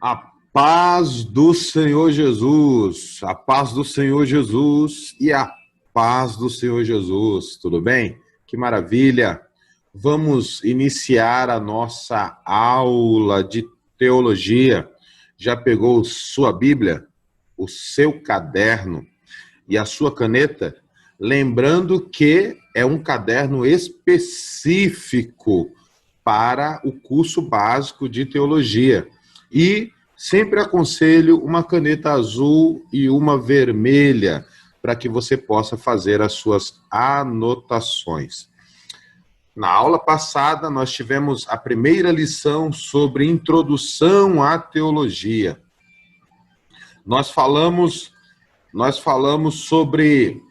A paz do Senhor Jesus, a paz do Senhor Jesus e a paz do Senhor Jesus, tudo bem? Que maravilha! Vamos iniciar a nossa aula de teologia. Já pegou sua Bíblia, o seu caderno e a sua caneta? Lembrando que é um caderno específico para o curso básico de teologia. E sempre aconselho uma caneta azul e uma vermelha para que você possa fazer as suas anotações. Na aula passada, nós tivemos a primeira lição sobre introdução à teologia. Nós falamos sobre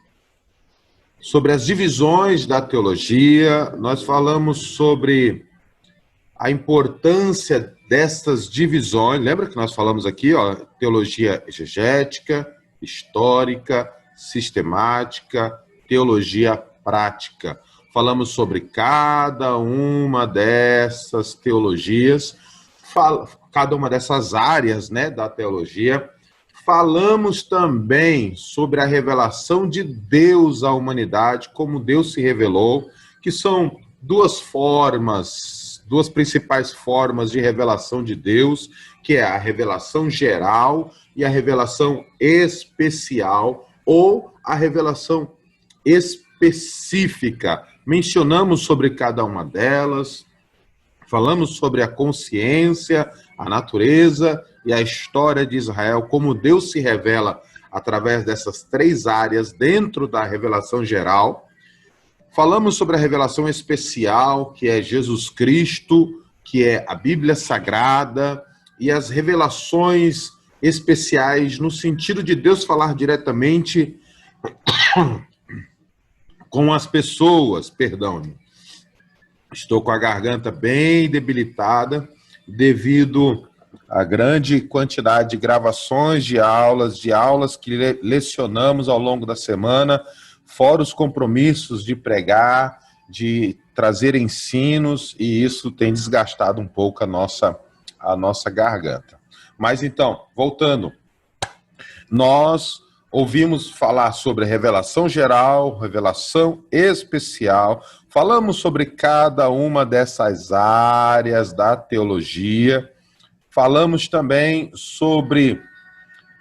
as divisões da teologia, nós falamos sobre a importância dessas divisões. Lembra que nós falamos aqui, teologia exegética, histórica, sistemática, teologia prática. Falamos sobre cada uma dessas teologias, cada uma dessas áreas, né, da teologia. Falamos também sobre a revelação de Deus à humanidade, como Deus se revelou, que são duas principais formas de revelação de Deus, que é a revelação geral e a revelação especial, ou a revelação específica. Mencionamos sobre cada uma delas, falamos sobre a consciência, a natureza e a história de Israel, como Deus se revela através dessas três áreas dentro da revelação geral. Falamos sobre a revelação especial, que é Jesus Cristo, que é a Bíblia Sagrada, e as revelações especiais no sentido de Deus falar diretamente com as pessoas. Estou com a garganta bem debilitada devido à grande quantidade de gravações de aulas que lecionamos ao longo da semana, fora os compromissos de pregar, de trazer ensinos, e isso tem desgastado um pouco a nossa garganta. Mas então, voltando, nós ouvimos falar sobre revelação geral, revelação especial, falamos sobre cada uma dessas áreas da teologia, falamos também sobre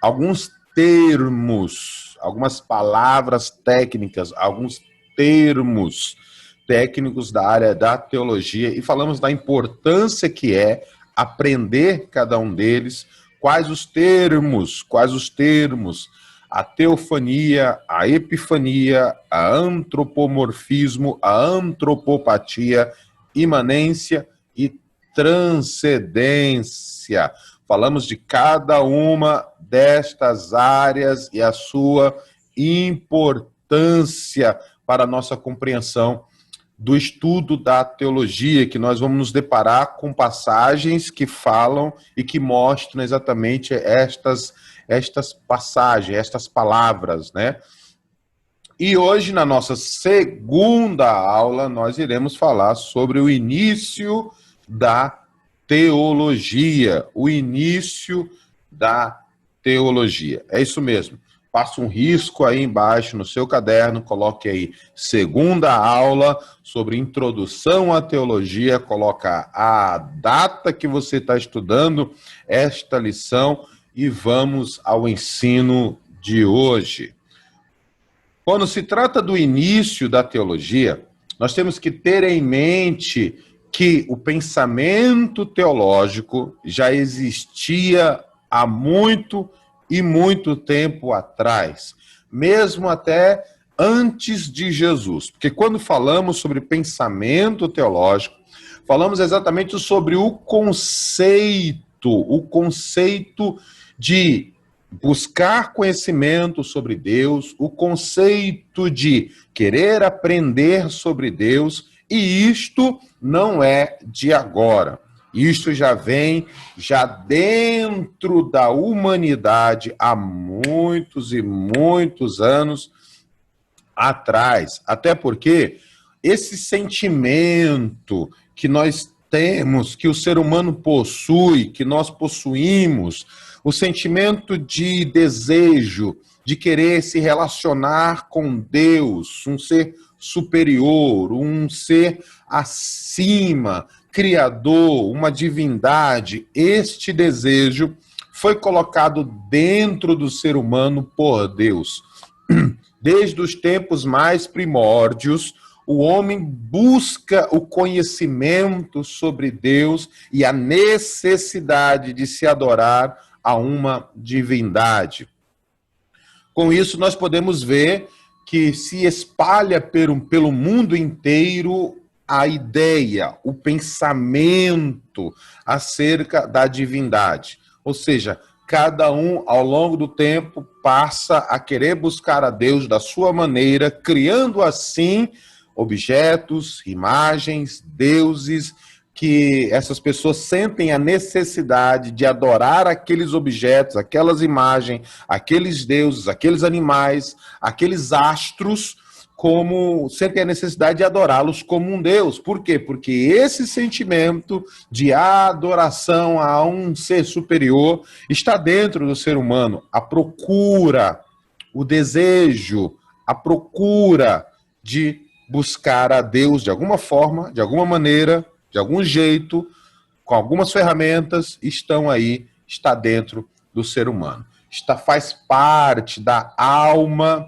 alguns termos, algumas palavras técnicas, alguns termos técnicos da área da teologia, e falamos da importância que é aprender cada um deles, quais os termos, a teofania, a epifania, a antropomorfismo, a antropopatia, imanência e transcendência. Falamos de cada uma destas áreas e a sua importância para a nossa compreensão do estudo da teologia, que nós vamos nos deparar com passagens que falam e que mostram exatamente estas passagens, estas palavras, né? E hoje, na nossa segunda aula, nós iremos falar sobre o início da teologia. O início da teologia. É isso mesmo. Passa um risco aí embaixo no seu caderno, coloque aí segunda aula sobre introdução à teologia, coloca a data que você está estudando esta lição e vamos ao ensino de hoje. Quando se trata do início da teologia, nós temos que ter em mente que o pensamento teológico já existia há muito tempo atrás, mesmo até antes de Jesus. Porque quando falamos sobre pensamento teológico, falamos exatamente sobre o conceito de buscar conhecimento sobre Deus, o conceito de querer aprender sobre Deus, e isto não é de agora. Isto já vem dentro da humanidade há muitos e muitos anos atrás. Até porque esse sentimento que nós temos, que o ser humano possui, que nós possuímos, o sentimento de desejo, de querer se relacionar com Deus, um ser superior, um ser acima, criador, uma divindade, este desejo foi colocado dentro do ser humano por Deus. Desde os tempos mais primórdios, o homem busca o conhecimento sobre Deus e a necessidade de se adorar a uma divindade. Com isso, nós podemos ver que se espalha pelo mundo inteiro a ideia, o pensamento acerca da divindade. Ou seja, cada um, ao longo do tempo, passa a querer buscar a Deus da sua maneira, criando assim objetos, imagens, deuses, que essas pessoas sentem a necessidade de adorar aqueles objetos, aquelas imagens, aqueles deuses, aqueles animais, aqueles astros, como sentem a necessidade de adorá-los como um Deus. Por quê? Porque esse sentimento de adoração a um ser superior está dentro do ser humano. A procura, o desejo, a procura de buscar a Deus de alguma forma, de alguma maneira, de algum jeito, com algumas ferramentas, está dentro do ser humano. Faz parte da alma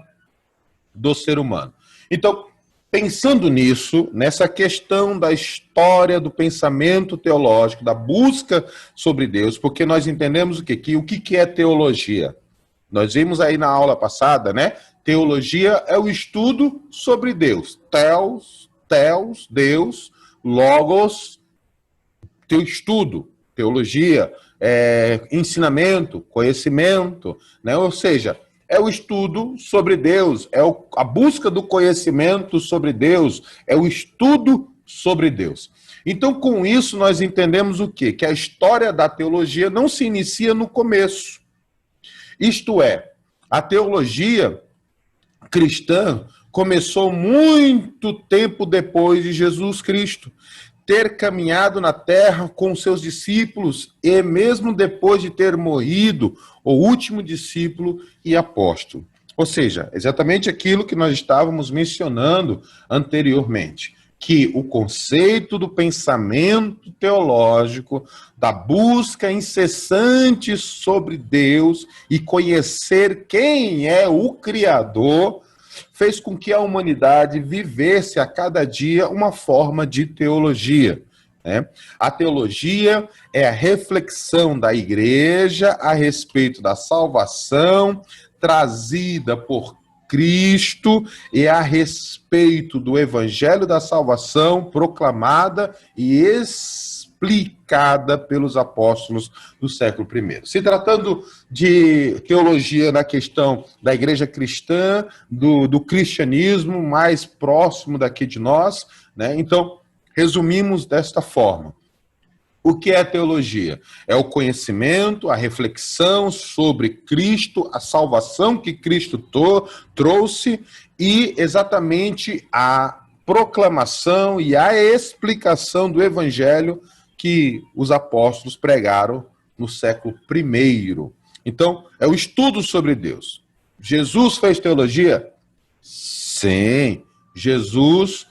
do ser humano. Então, pensando nisso, nessa questão da história do pensamento teológico, da busca sobre Deus, porque nós entendemos o que é teologia. Nós vimos aí na aula passada, né? Teologia é o estudo sobre Deus. Theos, Deus, logos, teu estudo, teologia, ensinamento, conhecimento, né? Ou seja, é o estudo sobre Deus, a busca do conhecimento sobre Deus, é o estudo sobre Deus. Então, com isso, nós entendemos o quê? Que a história da teologia não se inicia no começo. Isto é, a teologia cristã começou muito tempo depois de Jesus Cristo ter caminhado na terra com seus discípulos e mesmo depois de ter morrido o último discípulo e apóstolo. Ou seja, exatamente aquilo que nós estávamos mencionando anteriormente, que o conceito do pensamento teológico, da busca incessante sobre Deus e conhecer quem é o Criador, fez com que a humanidade vivesse a cada dia uma forma de teologia. Né? A teologia é a reflexão da igreja a respeito da salvação trazida por Cristo e a respeito do evangelho da salvação proclamada e explicada pelos apóstolos do século I. Se tratando de teologia na questão da igreja cristã, do cristianismo mais próximo daqui de nós, né? Então, resumimos desta forma. O que é teologia? É o conhecimento, a reflexão sobre Cristo, a salvação que Cristo trouxe e exatamente a proclamação e a explicação do evangelho que os apóstolos pregaram no século I. Então, é o estudo sobre Deus. Jesus fez teologia? Sim. Jesus,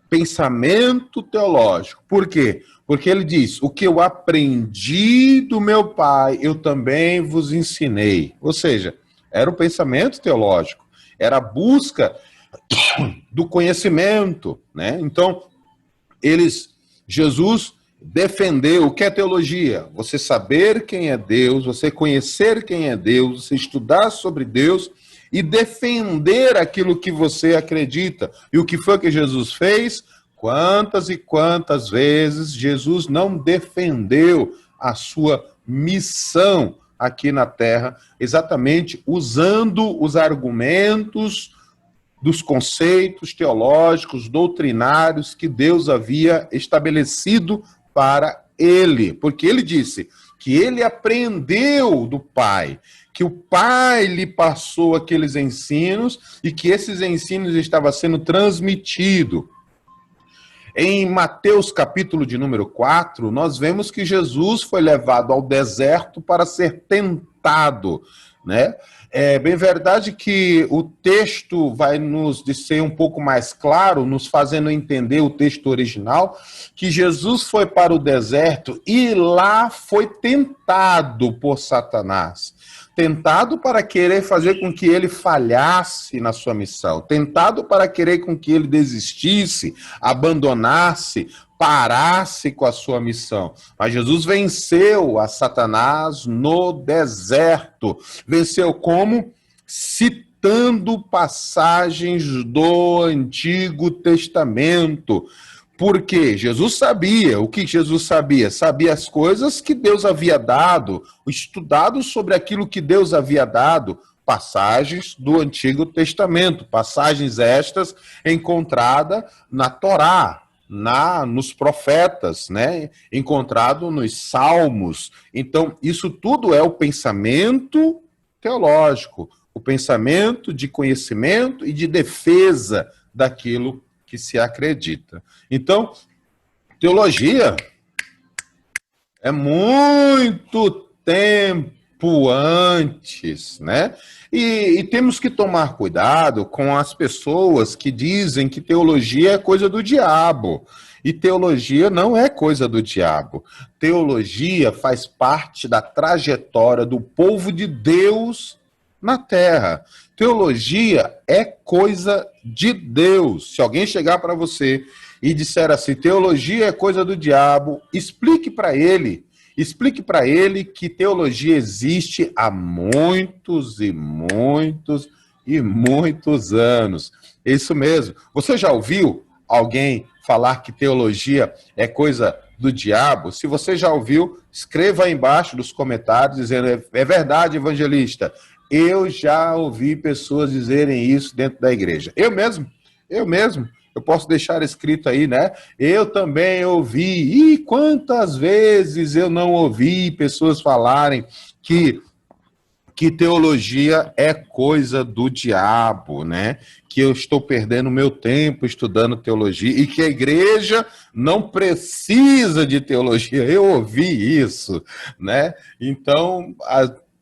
pensamento teológico. Por quê? Porque ele diz, o que eu aprendi do meu pai, eu também vos ensinei. Ou seja, era o pensamento teológico, era a busca do conhecimento, né? Então, Jesus defendeu o que é teologia. Você saber quem é Deus, você conhecer quem é Deus, você estudar sobre Deus e defender aquilo que você acredita. E o que foi que Jesus fez? Quantas e quantas vezes Jesus não defendeu a sua missão aqui na Terra, exatamente usando os argumentos dos conceitos teológicos, doutrinários que Deus havia estabelecido para ele. Porque ele disse que ele aprendeu do Pai, que o Pai lhe passou aqueles ensinos e que esses ensinos estavam sendo transmitidos. Em Mateus capítulo de número 4, nós vemos que Jesus foi levado ao deserto para ser tentado, né? É bem verdade que o texto vai nos ser um pouco mais claro, nos fazendo entender o texto original, que Jesus foi para o deserto e lá foi tentado por Satanás. Tentado para querer fazer com que ele falhasse na sua missão, tentado para querer com que ele desistisse, abandonasse, parasse com a sua missão. Mas Jesus venceu a Satanás no deserto. Venceu como? Citando passagens do Antigo Testamento. Porque Jesus sabia, o que Jesus sabia? Sabia as coisas que Deus havia dado, estudado sobre aquilo que Deus havia dado, passagens do Antigo Testamento, passagens estas encontradas na Torá, nos profetas, né? Encontrado nos Salmos. Então, isso tudo é o pensamento teológico, o pensamento de conhecimento e de defesa daquilo que se acredita. Então, teologia é muito tempo antes, né? E temos que tomar cuidado com as pessoas que dizem que teologia é coisa do diabo. E teologia não é coisa do diabo. Teologia faz parte da trajetória do povo de Deus na terra. Teologia é coisa de Deus. Se alguém chegar para você e disser assim, teologia é coisa do diabo, explique para ele que teologia existe há muitos e muitos e muitos anos. É isso mesmo. Você já ouviu alguém falar que teologia é coisa do diabo? Se você já ouviu, escreva aí embaixo nos comentários dizendo, é verdade, evangelista. Eu já ouvi pessoas dizerem isso dentro da igreja. Eu mesmo, eu posso deixar escrito aí, né? Eu também ouvi. E quantas vezes eu não ouvi pessoas falarem que teologia é coisa do diabo, né? Que eu estou perdendo meu tempo estudando teologia e que a igreja não precisa de teologia. Eu ouvi isso, né? Então,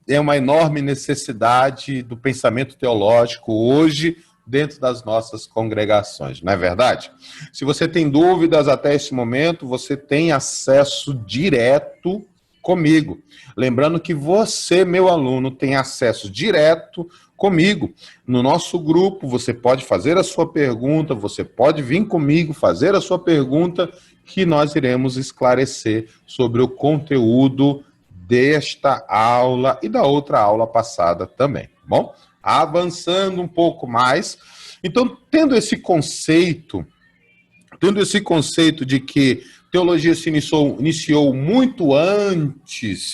é uma enorme necessidade do pensamento teológico hoje dentro das nossas congregações, não é verdade? Se você tem dúvidas até esse momento, você tem acesso direto comigo. Lembrando que você, meu aluno, tem acesso direto comigo. No nosso grupo, você pode fazer a sua pergunta, você pode vir comigo fazer a sua pergunta, que nós iremos esclarecer sobre o conteúdo desta aula e da outra aula passada também, bom? Avançando um pouco mais, então, tendo esse conceito de que teologia se iniciou muito antes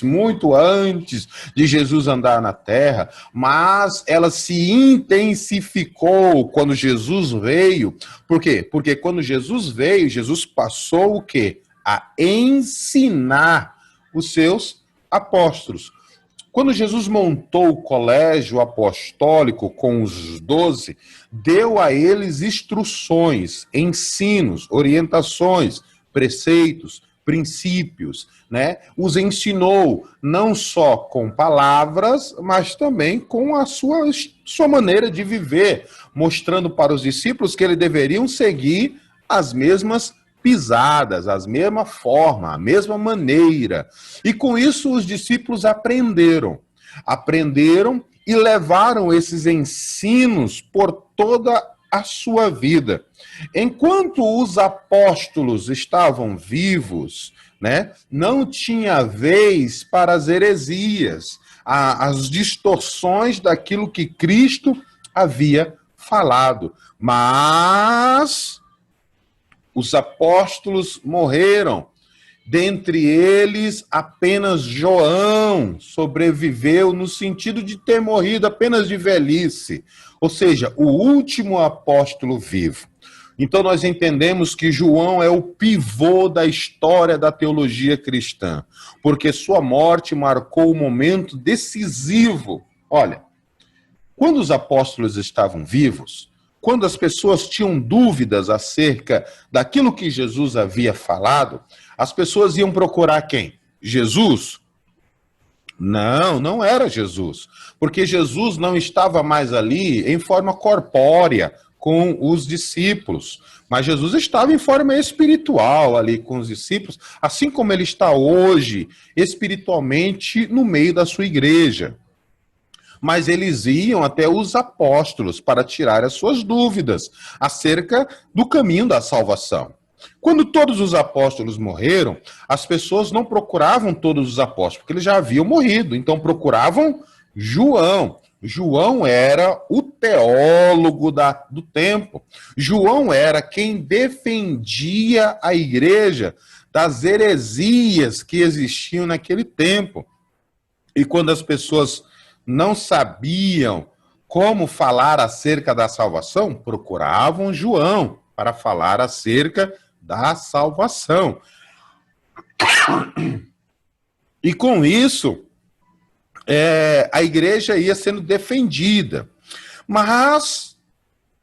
de Jesus andar na Terra, mas ela se intensificou quando Jesus veio. Por quê? Porque quando Jesus veio, Jesus passou o quê? A ensinar os seus apóstolos. Quando Jesus montou o colégio apostólico com os 12, deu a eles instruções, ensinos, orientações, preceitos, princípios, né? Os ensinou não só com palavras, mas também com a sua maneira de viver, mostrando para os discípulos que eles deveriam seguir as mesmas pisadas, a mesma forma, a mesma maneira. E com isso os discípulos aprenderam e levaram esses ensinos por toda a sua vida. Enquanto os apóstolos estavam vivos, né, não tinha vez para as heresias, as distorções daquilo que Cristo havia falado. Mas os apóstolos morreram. Dentre eles, apenas João sobreviveu no sentido de ter morrido apenas de velhice. Ou seja, o último apóstolo vivo. Então nós entendemos que João é o pivô da história da teologia cristã, porque sua morte marcou um momento decisivo. Olha, quando os apóstolos estavam vivos, quando as pessoas tinham dúvidas acerca daquilo que Jesus havia falado, as pessoas iam procurar quem? Jesus? Não, não era Jesus, porque Jesus não estava mais ali em forma corpórea com os discípulos, mas Jesus estava em forma espiritual ali com os discípulos, assim como ele está hoje espiritualmente no meio da sua igreja. Mas eles iam até os apóstolos para tirar as suas dúvidas acerca do caminho da salvação. Quando todos os apóstolos morreram, as pessoas não procuravam todos os apóstolos, porque eles já haviam morrido, então procuravam João. João era o teólogo do tempo. João era quem defendia a igreja das heresias que existiam naquele tempo. E quando as pessoas não sabiam como falar acerca da salvação, procuravam João para falar acerca da salvação. E com isso, a igreja ia sendo defendida. Mas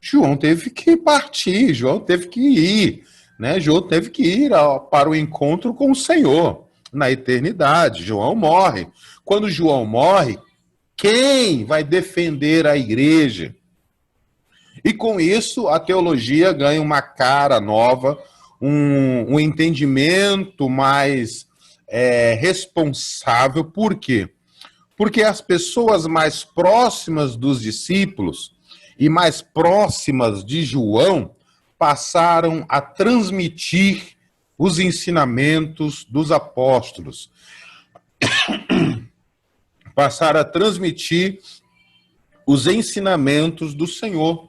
João teve que partir, João teve que ir, né? João teve que ir para o encontro com o Senhor na eternidade. João morre. Quando João morre, quem vai defender a igreja? E com isso, a teologia ganha uma cara nova, um entendimento mais responsável. Por quê? Porque as pessoas mais próximas dos discípulos e mais próximas de João passaram a transmitir os ensinamentos dos apóstolos. Passaram a transmitir os ensinamentos do Senhor.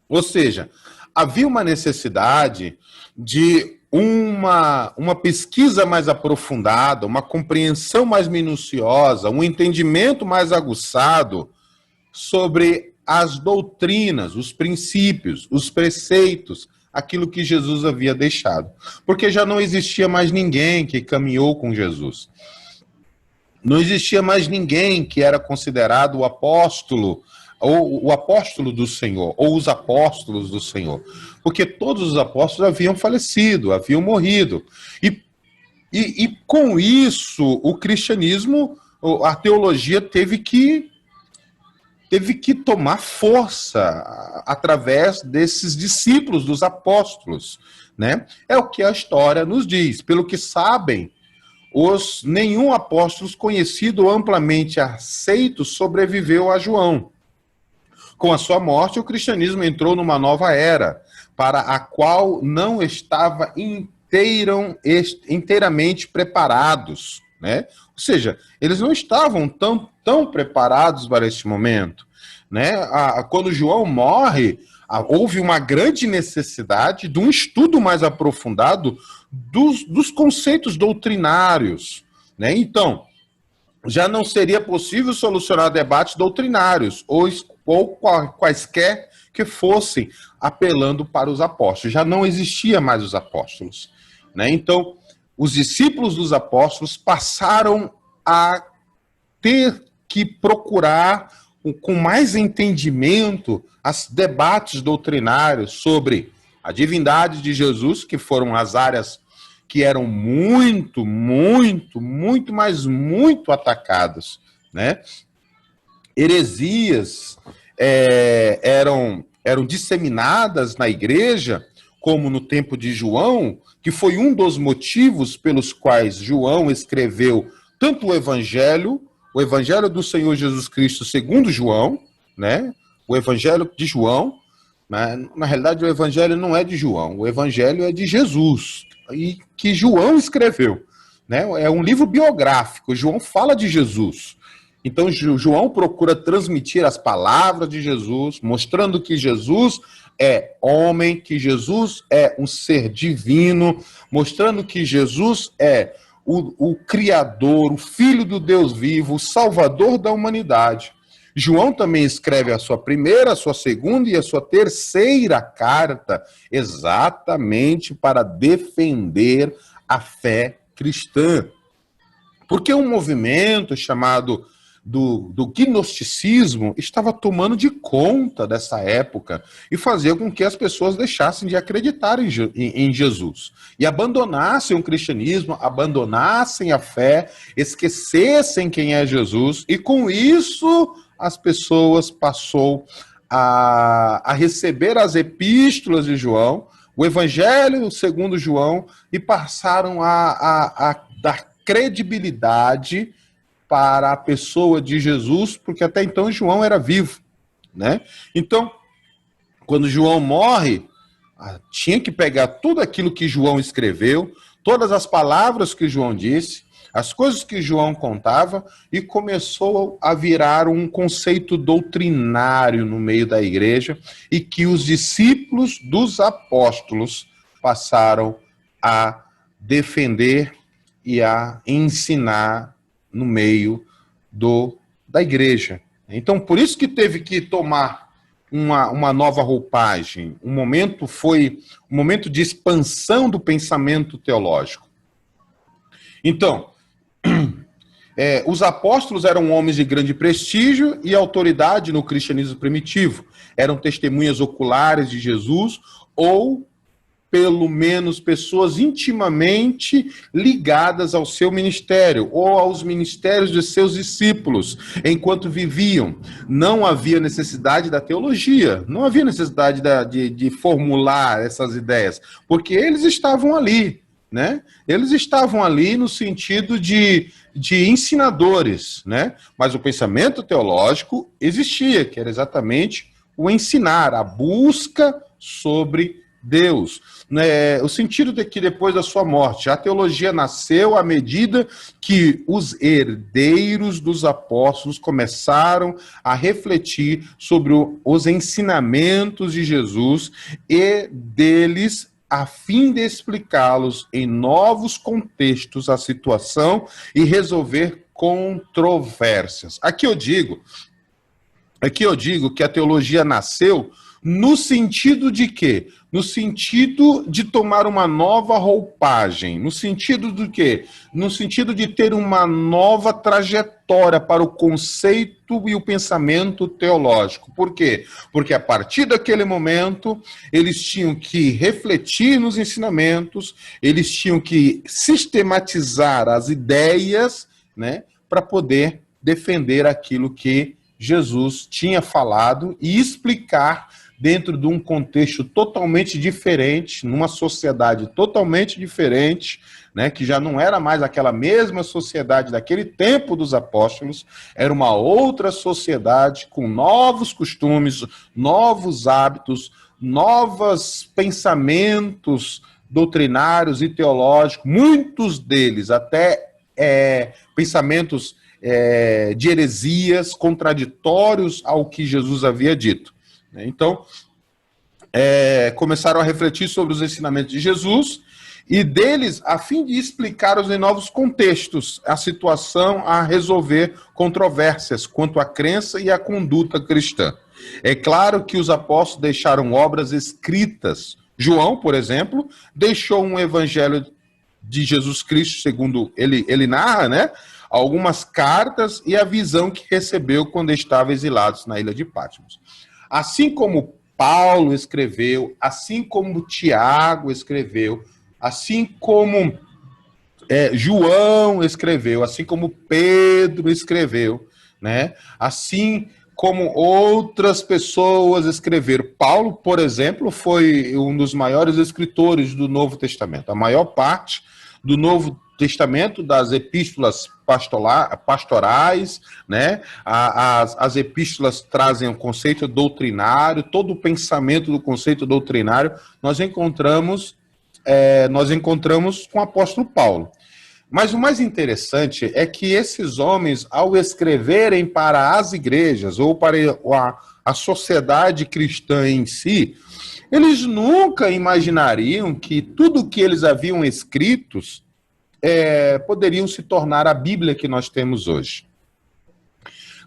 Ou seja, havia uma necessidade de uma pesquisa mais aprofundada, uma compreensão mais minuciosa, um entendimento mais aguçado sobre as doutrinas, os princípios, os preceitos, aquilo que Jesus havia deixado. Porque já não existia mais ninguém que caminhou com Jesus. Não existia mais ninguém que era considerado o apóstolo, ou o apóstolo do Senhor, ou os apóstolos do Senhor. Porque todos os apóstolos haviam falecido, haviam morrido. E com isso, o cristianismo, a teologia teve que tomar força através desses discípulos dos apóstolos, né? É o que a história nos diz. Pelo que sabem, nenhum apóstolo conhecido ou amplamente aceito sobreviveu a João. Com a sua morte, o cristianismo entrou numa nova era, para a qual não estava inteiramente preparados, né? Ou seja, eles não estavam tão preparados para este momento, né? Quando João morre, houve uma grande necessidade de um estudo mais aprofundado dos conceitos doutrinários, né? Então, já não seria possível solucionar debates doutrinários ou quaisquer que fossem apelando para os apóstolos. Já não existia mais os apóstolos, né? Então, os discípulos dos apóstolos passaram a ter que procurar com mais entendimento os debates doutrinários sobre a divindade de Jesus, que foram as áreas que eram muito atacadas, né? Heresias eram disseminadas na igreja, como no tempo de João, que foi um dos motivos pelos quais João escreveu tanto o Evangelho do Senhor Jesus Cristo segundo João, né? O Evangelho de João, né? Na realidade o Evangelho não é de João, o Evangelho é de Jesus, e que João escreveu, né? É um livro biográfico, João fala de Jesus. Então João procura transmitir as palavras de Jesus, mostrando que Jesus é homem, que Jesus é um ser divino, mostrando que Jesus é o Criador, o Filho do Deus vivo, o Salvador da humanidade. João também escreve a sua primeira, a sua segunda e a sua terceira carta, exatamente para defender a fé cristã. Porque um movimento chamado do gnosticismo estava tomando de conta dessa época e fazia com que as pessoas deixassem de acreditar em Jesus e abandonassem o cristianismo, abandonassem a fé, esquecessem quem é Jesus, e com isso as pessoas passou a receber as epístolas de João, o Evangelho segundo João, e passaram a dar credibilidade para a pessoa de Jesus, porque até então João era vivo, né? Então, quando João morre, tinha que pegar tudo aquilo que João escreveu, todas as palavras que João disse, as coisas que João contava, e começou a virar um conceito doutrinário no meio da igreja, e que os discípulos dos apóstolos passaram a defender e a ensinar no meio da igreja. Então, por isso que teve que tomar uma nova roupagem. Um momento foi um momento de expansão do pensamento teológico. Então, os apóstolos eram homens de grande prestígio e autoridade no cristianismo primitivo. Eram testemunhas oculares de Jesus, ou pelo menos pessoas intimamente ligadas ao seu ministério ou aos ministérios de seus discípulos enquanto viviam. Não havia necessidade da teologia, não havia necessidade de formular essas ideias, porque eles estavam ali, né? Eles estavam ali no sentido de ensinadores, né? Mas o pensamento teológico existia, que era exatamente o ensinar, a busca sobre Deus. O sentido de que depois da sua morte, a teologia nasceu à medida que os herdeiros dos apóstolos começaram a refletir sobre os ensinamentos de Jesus e deles, a fim de explicá-los em novos contextos à situação e resolver controvérsias. Aqui eu digo que a teologia nasceu no sentido de quê? No sentido de tomar uma nova roupagem. No sentido do quê? No sentido de ter uma nova trajetória para o conceito e o pensamento teológico. Por quê? Porque a partir daquele momento, eles tinham que refletir nos ensinamentos, eles tinham que sistematizar as ideias, né, para poder defender aquilo que Jesus tinha falado e explicar dentro de um contexto totalmente diferente, numa sociedade totalmente diferente, né, que já não era mais aquela mesma sociedade daquele tempo dos apóstolos, era uma outra sociedade com novos costumes, novos hábitos, novos pensamentos doutrinários e teológicos, muitos deles até pensamentos de heresias, contraditórios ao que Jesus havia dito. Então, começaram a refletir sobre os ensinamentos de Jesus e deles, a fim de explicar-os em novos contextos, a situação a resolver controvérsias quanto à crença e à conduta cristã. É claro que os apóstolos deixaram obras escritas. João, por exemplo, deixou um evangelho de Jesus Cristo, segundo ele narra, né? Algumas cartas e a visão que recebeu quando estava exilado na ilha de Patmos. Assim como Paulo escreveu, assim como Tiago escreveu, assim como João escreveu, assim como Pedro escreveu, né? Assim como outras pessoas escreveram. Paulo, por exemplo, foi um dos maiores escritores do Novo Testamento. A maior parte do Novo Testamento, das epístolas pastorais, né? As epístolas trazem o conceito doutrinário, todo o pensamento do conceito doutrinário nós encontramos com o apóstolo Paulo. Mas o mais interessante é que esses homens, ao escreverem para as igrejas ou para a sociedade cristã em si, eles nunca imaginariam que tudo o que eles haviam escritos poderiam se tornar a Bíblia que nós temos hoje.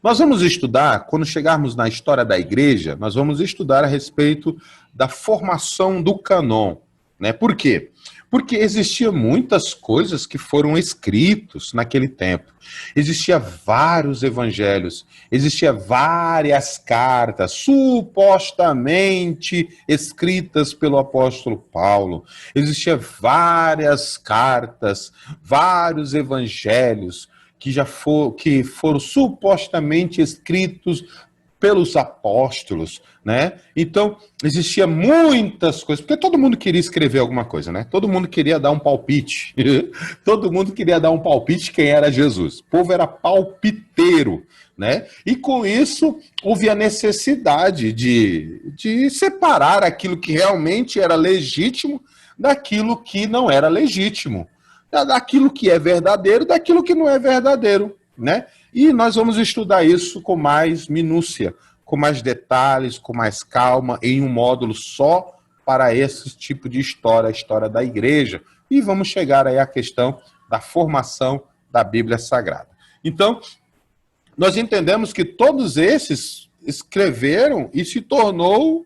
Nós vamos estudar, quando chegarmos na história da igreja, nós vamos estudar a respeito da formação do cânon, né? Por quê? Porque existiam muitas coisas que foram escritos naquele tempo. Existia vários evangelhos, existia várias cartas supostamente escritas pelo apóstolo Paulo. Existia várias cartas, vários evangelhos que foram supostamente escritos pelos apóstolos, né? Então, existia muitas coisas, porque todo mundo queria escrever alguma coisa, né? Todo mundo queria dar um palpite. Todo mundo queria dar um palpite quem era Jesus. O povo era palpiteiro, né? E com isso, houve a necessidade de separar aquilo que realmente era legítimo daquilo que não era legítimo. Daquilo que é verdadeiro, daquilo que não é verdadeiro, né? E nós vamos estudar isso com mais minúcia, com mais detalhes, com mais calma, em um módulo só para esse tipo de história, a história da igreja. E vamos chegar aí à questão da formação da Bíblia Sagrada. Então, nós entendemos que todos esses escreveram e se tornou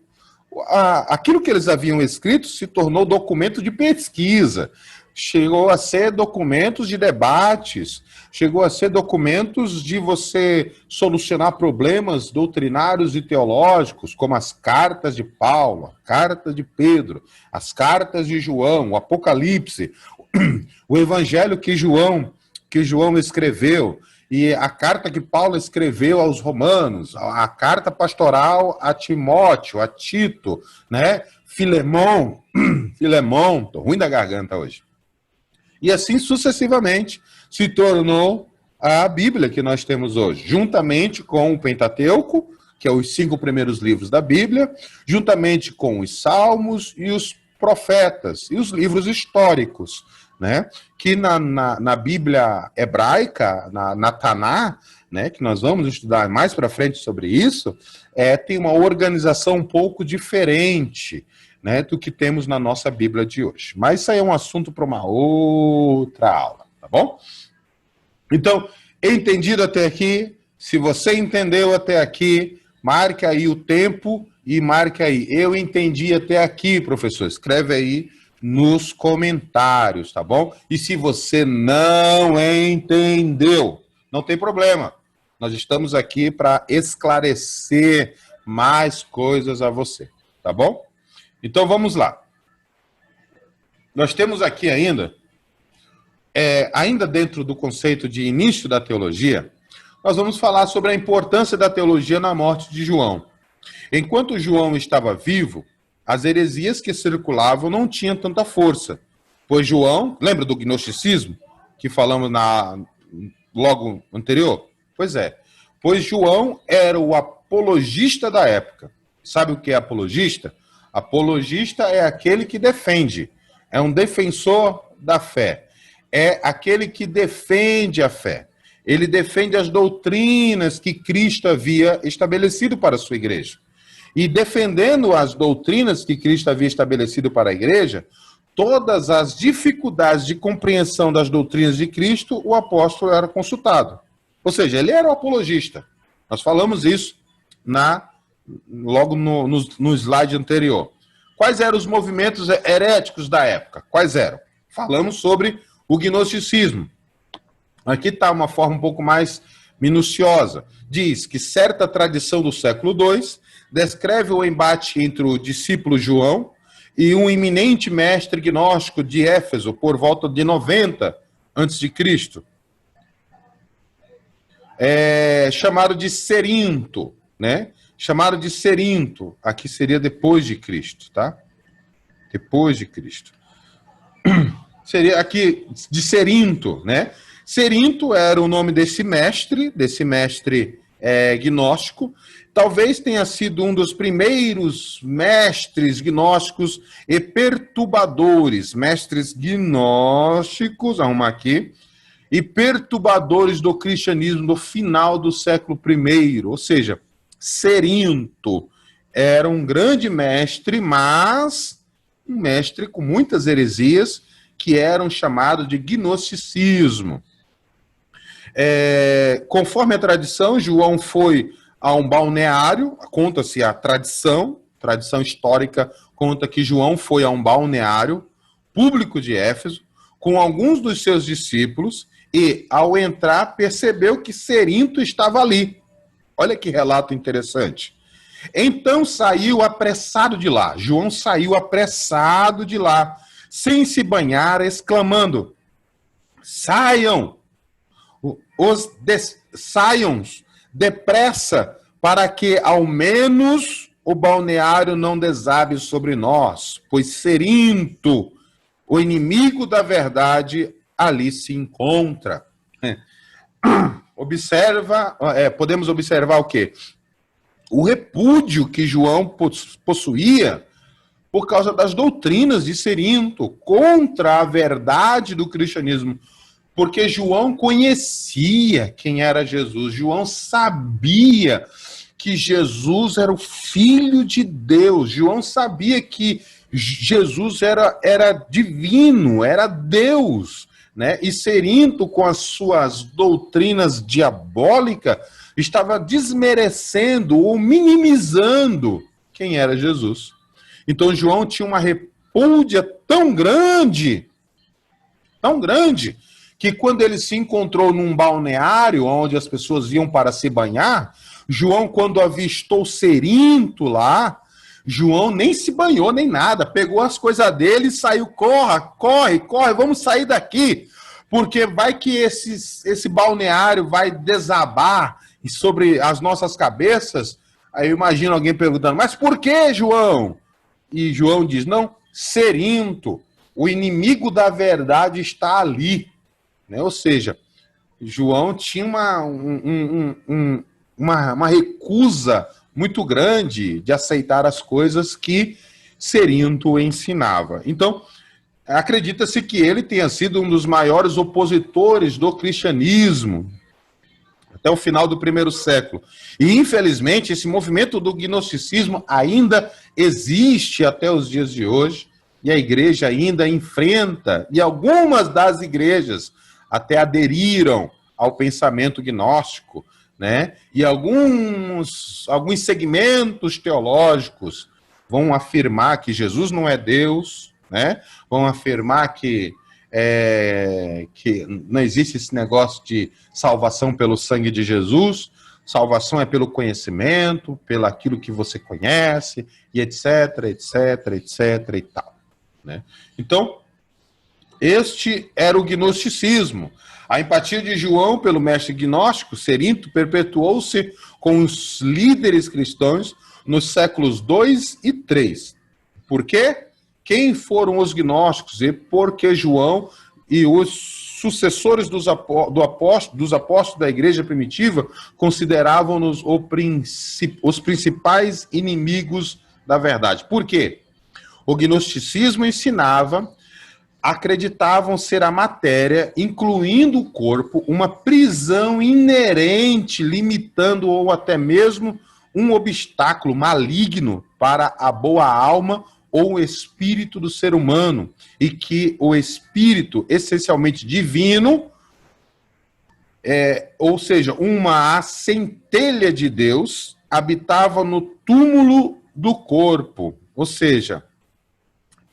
aquilo que eles haviam escrito se tornou documento de pesquisa, chegou a ser documentos de debates, chegou a ser documentos de você solucionar problemas doutrinários e teológicos, como as cartas de Paulo, a carta de Pedro, as cartas de João, o Apocalipse, o Evangelho que João escreveu, e a carta que Paulo escreveu aos romanos, a carta pastoral a Timóteo, a Tito, né? Filemão, tô ruim da garganta hoje. E assim sucessivamente se tornou a Bíblia que nós temos hoje, juntamente com o Pentateuco, que é os 5 primeiros livros da Bíblia, juntamente com os Salmos e os profetas, e os livros históricos, né? Que na Bíblia hebraica, na Taná, né, que nós vamos estudar mais para frente sobre isso, tem uma organização um pouco diferente, né, do que temos na nossa Bíblia de hoje. Mas isso aí é um assunto para uma outra aula, tá bom? Então, entendido até aqui? Se você entendeu até aqui, marque aí o tempo e marque aí. Eu entendi até aqui, professor. Escreve aí nos comentários, tá bom? E se você não entendeu, não tem problema. Nós estamos aqui para esclarecer mais coisas a você, tá bom? Então vamos lá. Nós temos aqui ainda dentro do conceito de início da teologia, nós vamos falar sobre a importância da teologia na morte de João. Enquanto João estava vivo, as heresias que circulavam não tinham tanta força, pois João, lembra do gnosticismo, que falamos logo anterior? Pois é, pois João era o apologista da época. Sabe o que é apologista? Apologista é aquele que defende, é um defensor da fé, é aquele que defende a fé. Ele defende as doutrinas que Cristo havia estabelecido para a sua igreja. E defendendo as doutrinas que Cristo havia estabelecido para a igreja, todas as dificuldades de compreensão das doutrinas de Cristo, o apóstolo era consultado. Ou seja, ele era o apologista. Nós falamos isso logo no slide anterior. Quais eram os movimentos heréticos da época? Quais eram? Falamos sobre o gnosticismo. Aqui está uma forma um pouco mais minuciosa. Diz que certa tradição do século II descreve o embate entre o discípulo João e um iminente mestre gnóstico de Éfeso por volta de 90 a.C., chamado de Cerinto, né? Chamado de Cerinto, aqui seria depois de Cristo, tá? Depois de Cristo. Seria aqui de Cerinto, né? Cerinto era o nome desse mestre gnóstico. Talvez tenha sido um dos primeiros mestres gnósticos e perturbadores, mestres gnósticos, arruma aqui, e perturbadores do cristianismo no final do século I, ou seja, Cerinto era um grande mestre, mas um mestre com muitas heresias, que eram chamados de gnosticismo. Conforme a tradição, João foi a um balneário, conta-se a tradição histórica conta que João foi a um balneário, público de Éfeso, com alguns dos seus discípulos, e, ao entrar, percebeu que Cerinto estava ali. Olha que relato interessante. Então saiu apressado de lá. João saiu apressado de lá, sem se banhar, exclamando: saiam, saiam depressa, para que ao menos o balneário não desabe sobre nós, pois Cerinto, o inimigo da verdade, ali se encontra. Podemos observar o quê? O repúdio que João possuía por causa das doutrinas de Cerinto, contra a verdade do cristianismo. Porque João conhecia quem era Jesus, João sabia que Jesus era o Filho de Deus, João sabia que Jesus era divino, era Deus, né? E Cerinto, com as suas doutrinas diabólicas, estava desmerecendo ou minimizando quem era Jesus. Então João tinha uma repúdia tão grande, que quando ele se encontrou num balneário onde as pessoas iam para se banhar, João, quando avistou Cerinto lá, João nem se banhou nem nada, pegou as coisas dele e saiu: corre, vamos sair daqui, porque vai que esse balneário vai desabar sobre as nossas cabeças. Aí eu imagino alguém perguntando: mas por que, João? E João diz: não, Cerinto, o inimigo da verdade está ali. Né? Ou seja, João tinha uma recusa muito grande de aceitar as coisas que Cerinto ensinava. Então, acredita-se que ele tenha sido um dos maiores opositores do cristianismo até o final do primeiro século. E, infelizmente, esse movimento do gnosticismo ainda existe até os dias de hoje, e a igreja ainda enfrenta, e algumas das igrejas até aderiram ao pensamento gnóstico, né? E alguns segmentos teológicos vão afirmar que Jesus não é Deus, né? Vão afirmar que não existe esse negócio de salvação pelo sangue de Jesus, salvação é pelo conhecimento, pelo aquilo que você conhece, e etc, e tal. Né? Então, este era o gnosticismo. A empatia de João pelo mestre gnóstico, Cerinto, perpetuou-se com os líderes cristãos nos séculos 2 e 3. Por quê? Quem foram os gnósticos? E por que João e os sucessores dos apóstolos da igreja primitiva consideravam-nos os principais inimigos da verdade? Por quê? O gnosticismo acreditavam ser a matéria, incluindo o corpo, uma prisão inerente, limitando ou até mesmo um obstáculo maligno para a boa alma ou o espírito do ser humano, e que o espírito essencialmente divino, ou seja, uma centelha de Deus, habitava no túmulo do corpo. Ou seja,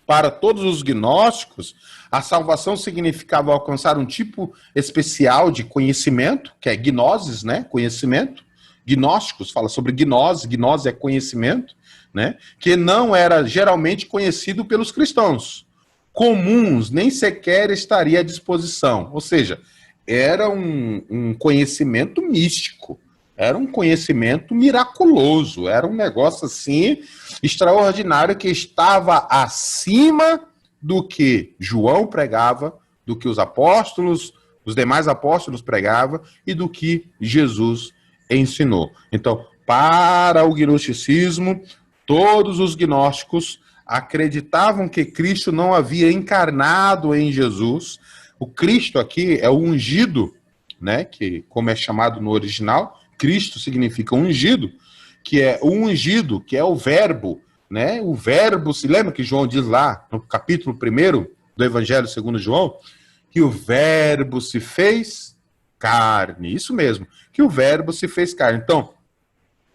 para todos os gnósticos, a salvação significava alcançar um tipo especial de conhecimento, que é gnosis, né? Conhecimento. Gnósticos fala sobre gnose é conhecimento, né? Que não era geralmente conhecido pelos cristãos. Comuns, nem sequer estaria à disposição. Ou seja, era um conhecimento místico, era um conhecimento miraculoso, era um negócio assim extraordinário que estava acima do que João pregava, do que os demais apóstolos pregavam e do que Jesus ensinou. Então, para o gnosticismo, todos os gnósticos acreditavam que Cristo não havia encarnado em Jesus. O Cristo aqui é o ungido, né, que como é chamado no original, Cristo significa ungido, que é o ungido, que é o verbo, né? O verbo, se lembra que João diz lá no capítulo 1 do Evangelho segundo João, que o verbo se fez carne, isso mesmo, que o verbo se fez carne. Então,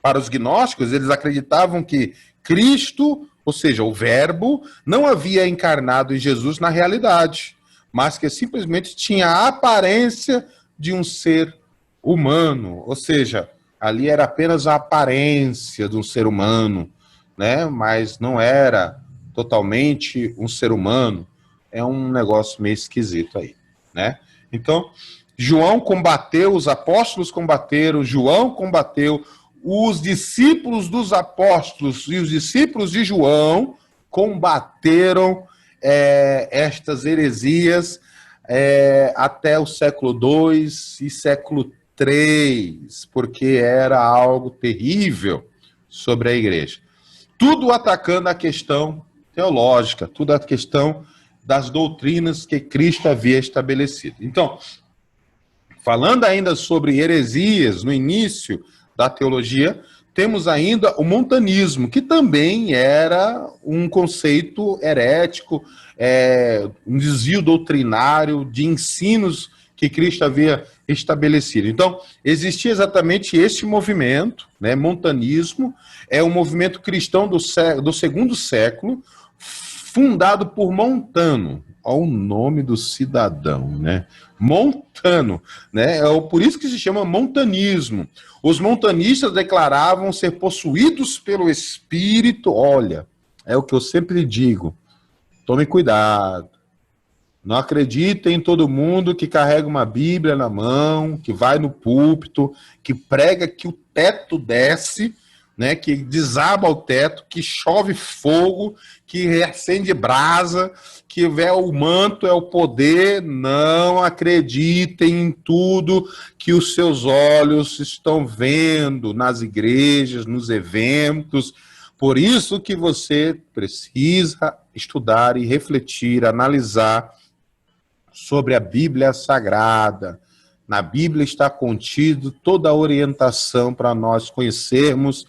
para os gnósticos, eles acreditavam que Cristo, Ou seja, o verbo não havia encarnado em Jesus na realidade, mas que simplesmente tinha a aparência de um ser humano. Ou seja, ali era apenas a aparência de um ser humano, né? Mas não era totalmente um ser humano. É um negócio meio esquisito aí, né? Então, João combateu, os apóstolos combateram, João combateu, os discípulos dos apóstolos e os discípulos de João combateram estas heresias até o século II e século III, porque era algo terrível sobre a igreja. Tudo atacando a questão teológica, tudo a questão das doutrinas que Cristo havia estabelecido. Então, falando ainda sobre heresias no início da teologia, temos ainda o montanismo, que também era um conceito herético, um desvio doutrinário de ensinos que Cristo havia estabelecido. Então, existia exatamente esse movimento, né, montanismo, é um movimento cristão do segundo século, fundado por Montano. Olha o nome do cidadão, né? Montano, né? Por isso que se chama montanismo. Os montanistas declaravam ser possuídos pelo Espírito. Olha, é o que eu sempre digo. Tome cuidado. Não acreditem em todo mundo que carrega uma Bíblia na mão, que vai no púlpito, que prega que o teto desce, né, que desaba o teto, que chove fogo, que acende brasa, que o manto é o poder. Não acreditem em tudo que os seus olhos estão vendo nas igrejas, nos eventos. Por isso que você precisa estudar e refletir, analisar sobre a Bíblia Sagrada. Na Bíblia está contido toda a orientação para nós conhecermos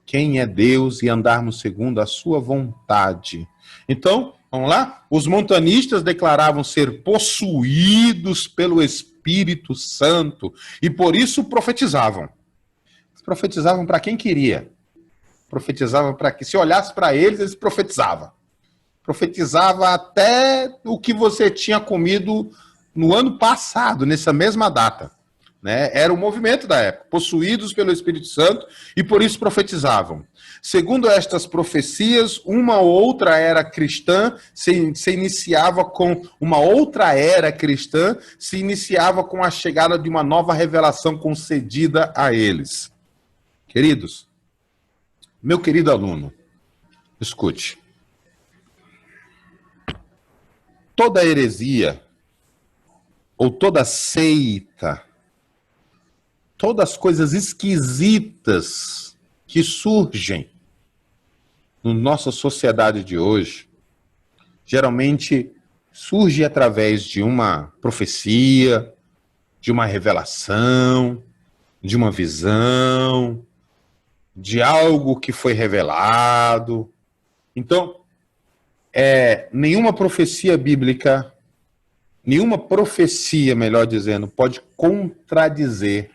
quem é Deus e andarmos segundo a sua vontade. Então, vamos lá? Os montanistas declaravam ser possuídos pelo Espírito Santo e por isso profetizavam. Profetizavam para quem queria. Profetizavam para que, se olhasse para eles profetizavam. Profetizava até o que você tinha comido no ano passado, nessa mesma data. Né? Era o movimento da época, possuídos pelo Espírito Santo, e por isso profetizavam. Segundo estas profecias, uma ou outra era cristã se iniciava com uma outra era cristã, se iniciava com a chegada de uma nova revelação concedida a eles. Queridos, meu querido aluno, escute. Toda heresia, ou toda seita, todas as coisas esquisitas que surgem na nossa sociedade de hoje, geralmente surge através de uma profecia, de uma revelação, de uma visão, de algo que foi revelado. Então, nenhuma profecia bíblica, nenhuma profecia, melhor dizendo, pode contradizer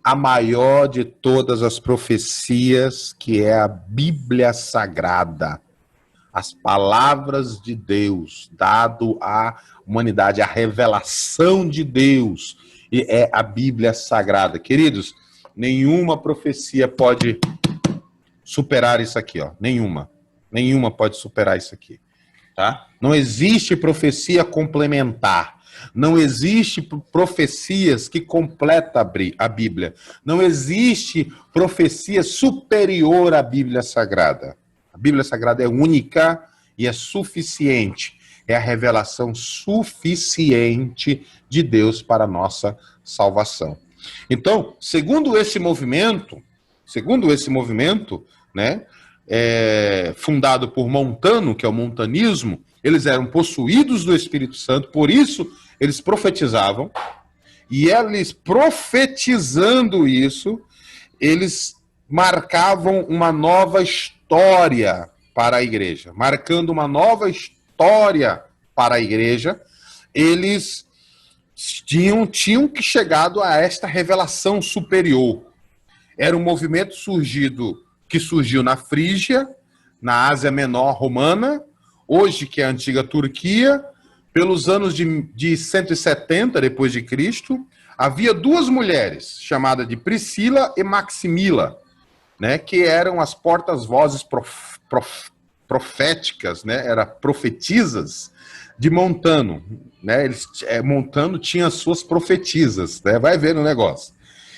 a maior de todas as profecias, que é a Bíblia Sagrada. As palavras de Deus, dado à humanidade, a revelação de Deus, e é a Bíblia Sagrada. Queridos, nenhuma profecia pode superar isso aqui, ó. Nenhuma pode superar isso aqui, tá? Não existe profecia complementar. Não existe profecias que completam a Bíblia. Não existe profecia superior à Bíblia Sagrada. A Bíblia Sagrada é única e é suficiente. É a revelação suficiente de Deus para a nossa salvação. Então, segundo esse movimento, né, fundado por Montano, que é o montanismo, eles eram possuídos do Espírito Santo, por isso eles profetizavam, e eles profetizando isso, eles marcavam uma nova história para a igreja. Marcando uma nova história para a igreja, eles tinham que chegado a esta revelação superior. Era um movimento que surgiu na Frígia, na Ásia Menor romana, hoje que é a antiga Turquia, pelos anos de 170 depois de Cristo, havia duas mulheres, chamadas de Priscila e Maximila, né, que eram as portas-vozes proféticas, né, eram profetisas de Montano, né, Montano tinha as suas profetisas, né, vai ver no negócio.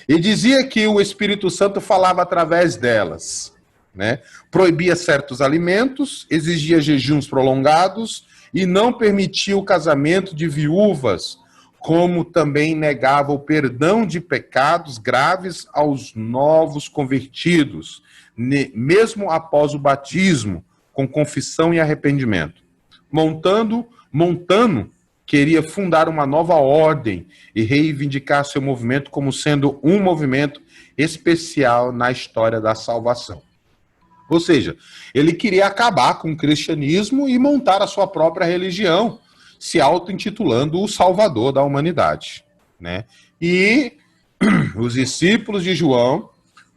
E dizia que o Espírito Santo falava através delas, né, proibia certos alimentos, exigia jejuns prolongados e não permitia o casamento de viúvas, como também negava o perdão de pecados graves aos novos convertidos, mesmo após o batismo, com confissão e arrependimento. Montano queria fundar uma nova ordem e reivindicar seu movimento como sendo um movimento especial na história da salvação. Ou seja, ele queria acabar com o cristianismo e montar a sua própria religião, se auto-intitulando o Salvador da humanidade, né? E os discípulos de João,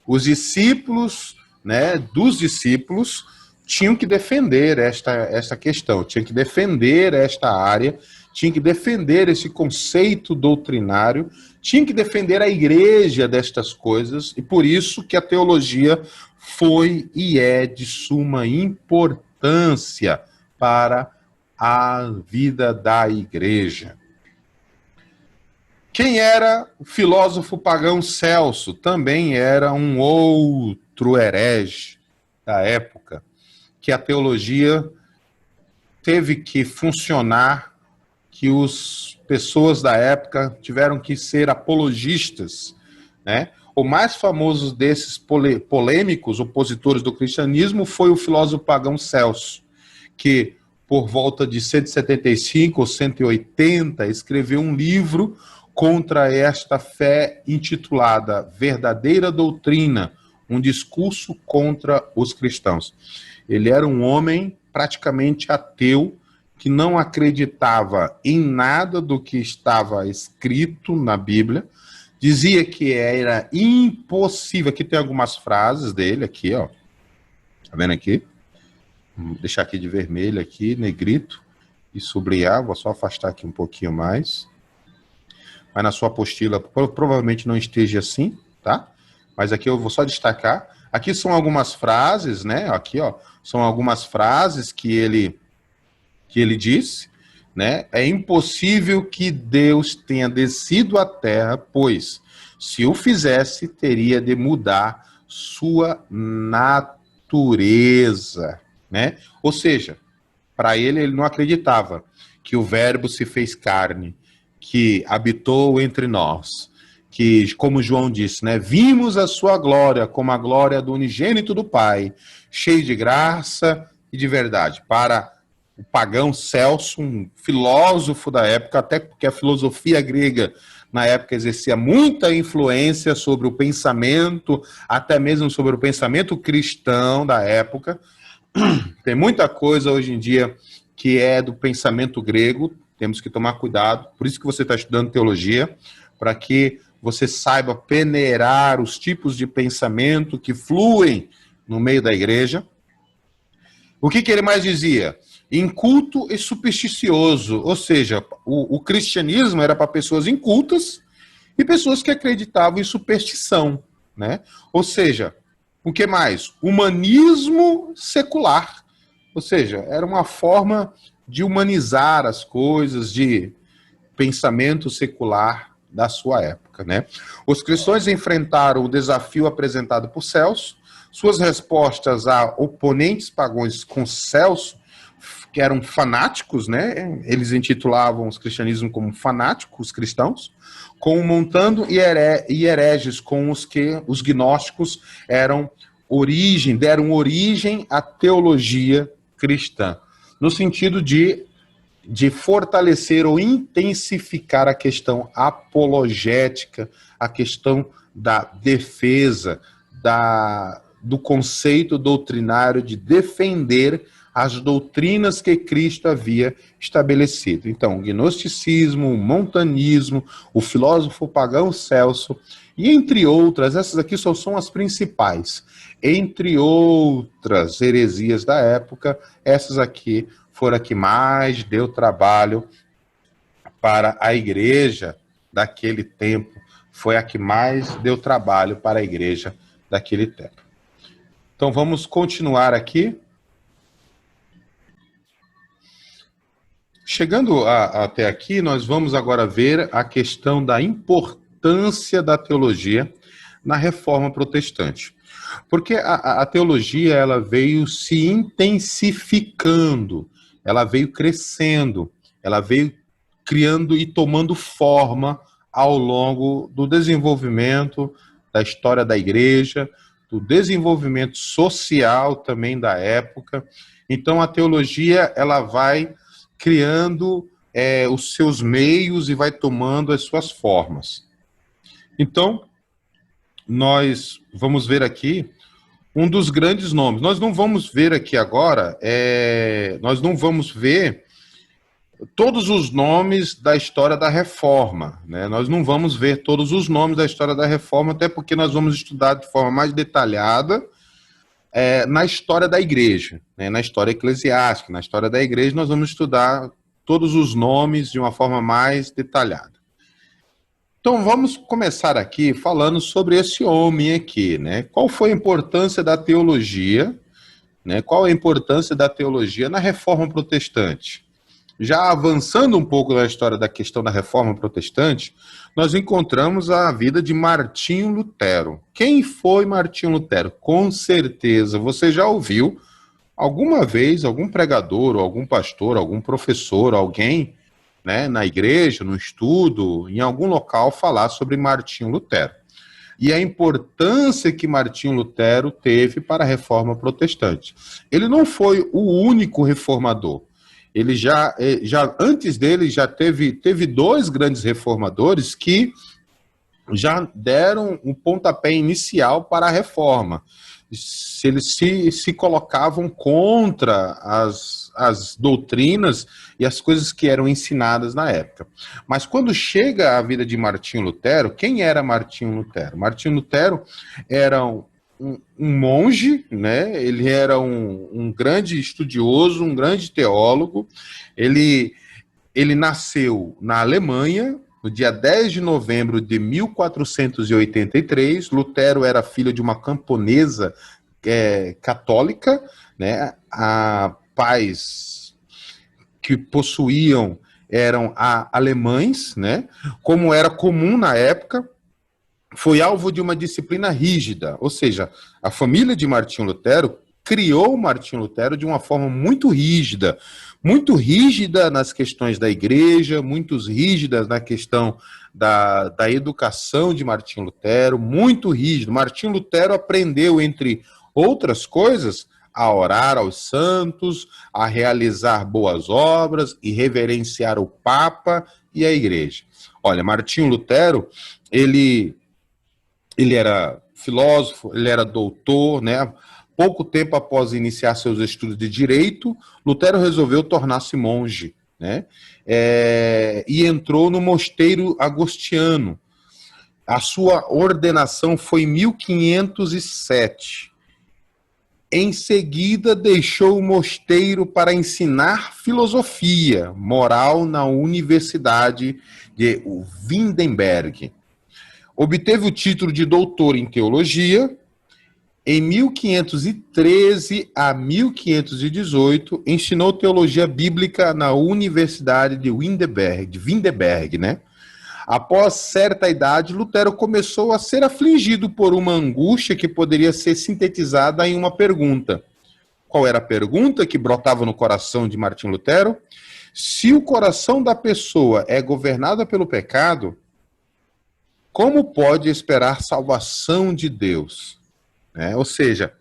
os discípulos, né, dos discípulos, tinham que defender esta questão, tinham que defender esta área, tinham que defender esse conceito doutrinário, tinham que defender a igreja destas coisas, e por isso que a teologia foi e é de suma importância para a vida da igreja. Quem era o filósofo pagão Celso? Também era um outro herege da época, que a teologia teve que funcionar, que as pessoas da época tiveram que ser apologistas, né? O mais famoso desses polêmicos opositores do cristianismo foi o filósofo pagão Celso, que por volta de 175 ou 180, escreveu um livro contra esta fé intitulada Verdadeira Doutrina, um discurso contra os cristãos. Ele era um homem praticamente ateu, que não acreditava em nada do que estava escrito na Bíblia, dizia que era impossível, aqui tem algumas frases dele, aqui, ó, tá vendo aqui? Vou deixar aqui de vermelho, aqui, negrito, e sublinhar, vou só afastar aqui um pouquinho mais. Mas na sua apostila provavelmente não esteja assim, tá? Mas aqui eu vou só destacar. Aqui são algumas frases, né? Aqui, ó, são algumas frases que ele disse, né? É impossível que Deus tenha descido à terra, pois, se o fizesse, teria de mudar sua natureza, né? Ou seja, para ele não acreditava que o Verbo se fez carne, que habitou entre nós, que, como João disse, né, vimos a sua glória como a glória do unigênito do Pai, cheio de graça e de verdade. Para o pagão Celso, um filósofo da época, até porque a filosofia grega na época exercia muita influência sobre o pensamento, até mesmo sobre o pensamento cristão da época. Tem muita coisa hoje em dia que é do pensamento grego, temos que tomar cuidado, por isso que você está estudando teologia, para que você saiba peneirar os tipos de pensamento que fluem no meio da igreja. O que ele mais dizia? Inculto e supersticioso, ou seja, o cristianismo era para pessoas incultas e pessoas que acreditavam em superstição, né? Ou seja, o que mais? Humanismo secular, ou seja, era uma forma de humanizar as coisas, de pensamento secular da sua época, né? Os cristãos enfrentaram o desafio apresentado por Celso, suas respostas a oponentes pagãos com Celso, que eram fanáticos, né? Eles intitulavam os cristianismo como fanáticos, os cristãos, com Montano e hereges, com os que os gnósticos deram origem à teologia cristã, no sentido de fortalecer ou intensificar a questão apologética, a questão da defesa, do conceito doutrinário de defender as doutrinas que Cristo havia estabelecido. Então, o gnosticismo, o montanismo, o filósofo pagão Celso, e entre outras, essas aqui só são as principais. Entre outras heresias da época, essas aqui foram a que mais deu trabalho para a igreja daquele tempo, foi a que mais deu trabalho para a igreja daquele tempo. Então vamos continuar aqui. Chegando até aqui, nós vamos agora ver a questão da importância da teologia na Reforma Protestante. Porque a teologia ela veio se intensificando, ela veio crescendo, ela veio criando e tomando forma ao longo do desenvolvimento da história da igreja, do desenvolvimento social também da época. Então a teologia ela vai criando os seus meios e vai tomando as suas formas. Então, nós vamos ver aqui um dos grandes nomes. Nós não vamos ver aqui agora, nós não vamos ver todos os nomes da história da Reforma, né? Nós não vamos ver todos os nomes da história da Reforma, até porque nós vamos estudar de forma mais detalhada na história da igreja, né? Na história eclesiástica, na história da igreja, nós vamos estudar todos os nomes de uma forma mais detalhada. Então vamos começar aqui falando sobre esse homem aqui, né? Qual foi a importância da teologia, né? Qual a importância da teologia na Reforma Protestante? Já avançando um pouco na história da questão da Reforma Protestante, nós encontramos a vida de Martinho Lutero. Quem foi Martinho Lutero? Com certeza você já ouviu alguma vez algum pregador, ou algum pastor, algum professor, alguém, né, na igreja, no estudo, em algum local falar sobre Martinho Lutero. E a importância que Martinho Lutero teve para a Reforma Protestante. Ele não foi o único reformador. Ele já antes dele já teve dois grandes reformadores que já deram um pontapé inicial para a reforma. Eles se colocavam contra as doutrinas e as coisas que eram ensinadas na época. Mas quando chega a vida de Martinho Lutero, quem era Martinho Lutero? Martinho Lutero era um monge, né? Ele era um grande estudioso, um grande teólogo. Ele nasceu na Alemanha, no dia 10 de novembro de 1483. Lutero era filho de uma camponesa católica, né? Pais que possuíam eram alemães, né? Como era comum na época. Foi alvo de uma disciplina rígida, ou seja, a família de Martinho Lutero criou Martinho Lutero de uma forma muito rígida nas questões da igreja, muito rígida na questão da educação de Martinho Lutero, muito rígido. Martinho Lutero aprendeu, entre outras coisas, a orar aos santos, a realizar boas obras e reverenciar o Papa e a igreja. Olha, Martinho Lutero, ele era filósofo, ele era doutor, né? Pouco tempo após iniciar seus estudos de direito, Lutero resolveu tornar-se monge, né? E entrou no mosteiro agostiniano. A sua ordenação foi em 1507. Em seguida, deixou o mosteiro para ensinar filosofia moral na Universidade de Wittenberg. Obteve o título de doutor em teologia. Em 1513 a 1518, ensinou teologia bíblica na Universidade de Wittenberg, né? Após certa idade, Lutero começou a ser afligido por uma angústia que poderia ser sintetizada em uma pergunta. Qual era a pergunta que brotava no coração de Martinho Lutero? Se o coração da pessoa é governado pelo pecado, como pode esperar salvação de Deus? Ou seja,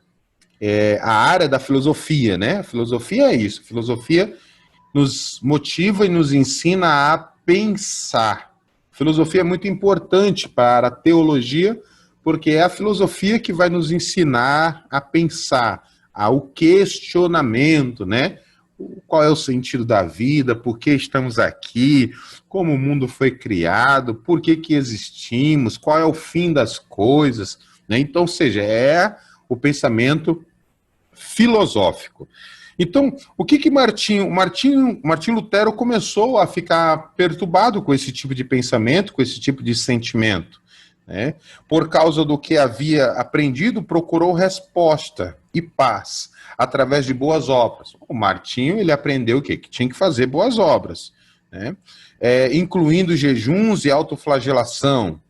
a área da filosofia, né? A filosofia é isso. A filosofia nos motiva e nos ensina a pensar. A filosofia é muito importante para a teologia, porque é a filosofia que vai nos ensinar a pensar, ao questionamento, né? Qual é o sentido da vida, por que estamos aqui, como o mundo foi criado, por que existimos, qual é o fim das coisas, né? Então, ou seja, é o pensamento filosófico. Então, o que Martinho Lutero começou a ficar perturbado com esse tipo de pensamento, com esse tipo de sentimento, né? Por causa do que havia aprendido, procurou resposta e paz através de boas obras. O Martinho, ele aprendeu o quê? Que tinha que fazer boas obras, né? Incluindo jejuns e autoflagelação.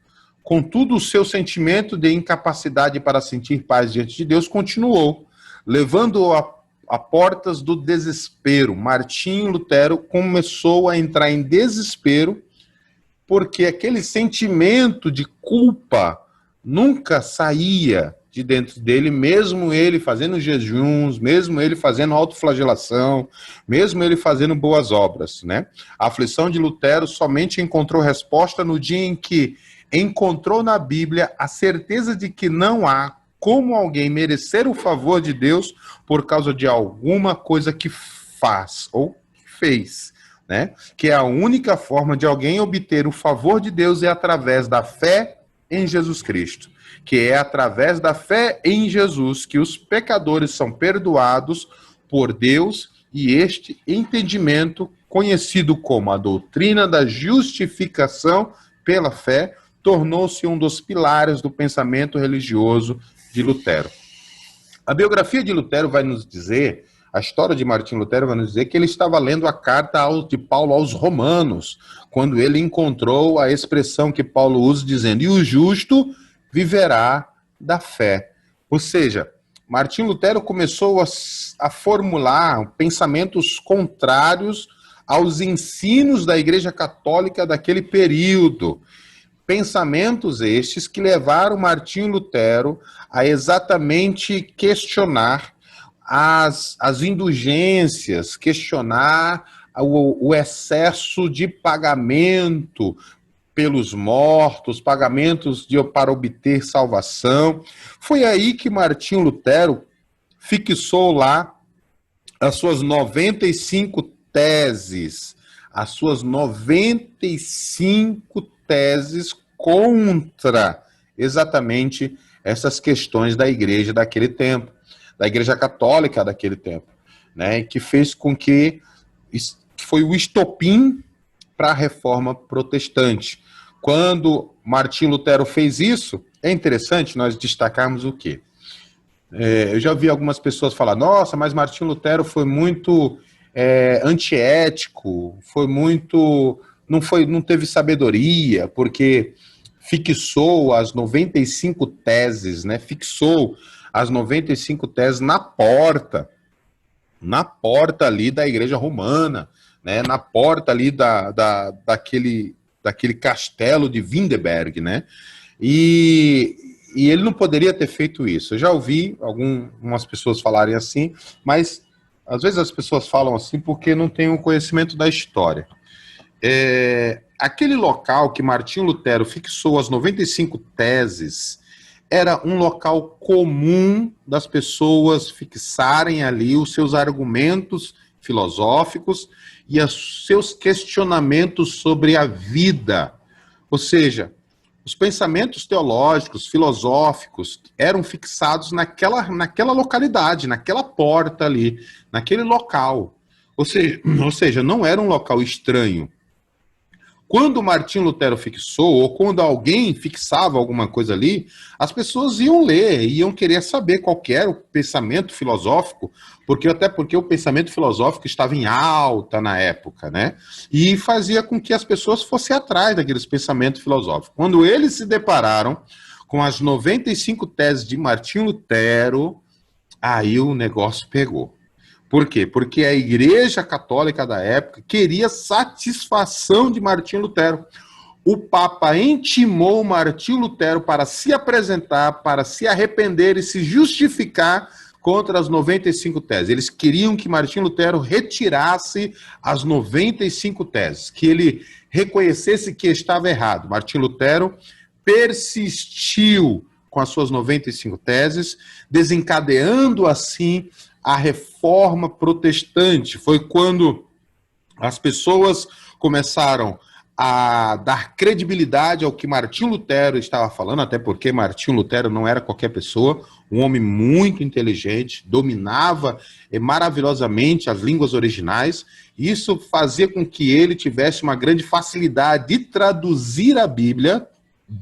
Contudo, o seu sentimento de incapacidade para sentir paz diante de Deus continuou, levando-o a portas do desespero. Martinho Lutero começou a entrar em desespero porque aquele sentimento de culpa nunca saía de dentro dele, mesmo ele fazendo jejuns, mesmo ele fazendo autoflagelação, mesmo ele fazendo boas obras, né? A aflição de Lutero somente encontrou resposta no dia em que encontrou na Bíblia a certeza de que não há como alguém merecer o favor de Deus por causa de alguma coisa que faz ou fez, né? Que é a única forma de alguém obter o favor de Deus é através da fé em Jesus Cristo, que é através da fé em Jesus que os pecadores são perdoados por Deus, e este entendimento, conhecido como a doutrina da justificação pela fé, tornou-se um dos pilares do pensamento religioso de Lutero. A biografia de Lutero vai nos dizer, a história de Martinho Lutero vai nos dizer que ele estava lendo a carta de Paulo aos Romanos, quando ele encontrou a expressão que Paulo usa dizendo, e o justo viverá da fé. Ou seja, Martinho Lutero começou a formular pensamentos contrários aos ensinos da Igreja Católica daquele período. Pensamentos estes que levaram Martinho Lutero a exatamente questionar as indulgências, questionar o excesso de pagamento pelos mortos, pagamentos para obter salvação. Foi aí que Martinho Lutero fixou lá as suas 95 teses, as suas 95 teses contra exatamente essas questões da igreja daquele tempo, da igreja católica daquele tempo, né, que fez com que foi o estopim para a reforma protestante. Quando Martinho Lutero fez isso, é interessante nós destacarmos o quê? Eu já ouvi algumas pessoas falar, nossa, mas Martinho Lutero foi muito antiético, não teve sabedoria, porque fixou as 95 teses, né? Fixou as 95 teses na porta ali da Igreja Romana, né? Na porta ali daquele castelo de Wittenberg, né? E ele não poderia ter feito isso. Eu já ouvi algumas pessoas falarem assim, mas às vezes as pessoas falam assim porque não têm o conhecimento da história. Aquele local que Martinho Lutero fixou as 95 teses era um local comum das pessoas fixarem ali os seus argumentos filosóficos e os seus questionamentos sobre a vida. Ou seja, os pensamentos teológicos, filosóficos, eram fixados naquela localidade, naquela porta ali, naquele local. Ou seja, não era um local estranho. Quando Martinho Lutero fixou, ou quando alguém fixava alguma coisa ali, as pessoas iam ler, iam querer saber qual que era o pensamento filosófico, até porque o pensamento filosófico estava em alta na época, né? E fazia com que as pessoas fossem atrás daqueles pensamentos filosóficos. Quando eles se depararam com as 95 teses de Martinho Lutero, aí o negócio pegou. Por quê? Porque a Igreja Católica da época queria satisfação de Martinho Lutero. O Papa intimou Martinho Lutero para se apresentar, para se arrepender e se justificar contra as 95 teses. Eles queriam que Martinho Lutero retirasse as 95 teses, que ele reconhecesse que estava errado. Martinho Lutero persistiu com as suas 95 teses, desencadeando assim a reforma protestante. Foi quando as pessoas começaram a dar credibilidade ao que Martinho Lutero estava falando, até porque Martinho Lutero não era qualquer pessoa, um homem muito inteligente, dominava maravilhosamente as línguas originais. Isso fazia com que ele tivesse uma grande facilidade de traduzir a Bíblia,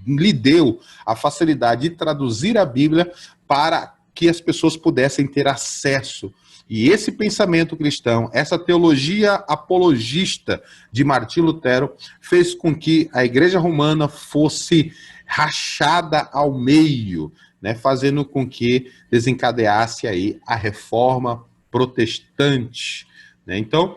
lhe deu a facilidade de traduzir a Bíblia para que as pessoas pudessem ter acesso. E esse pensamento cristão, essa teologia apologista de Martinho Lutero, fez com que a Igreja Romana fosse rachada ao meio, né, fazendo com que desencadeasse aí a reforma protestante, né? Então,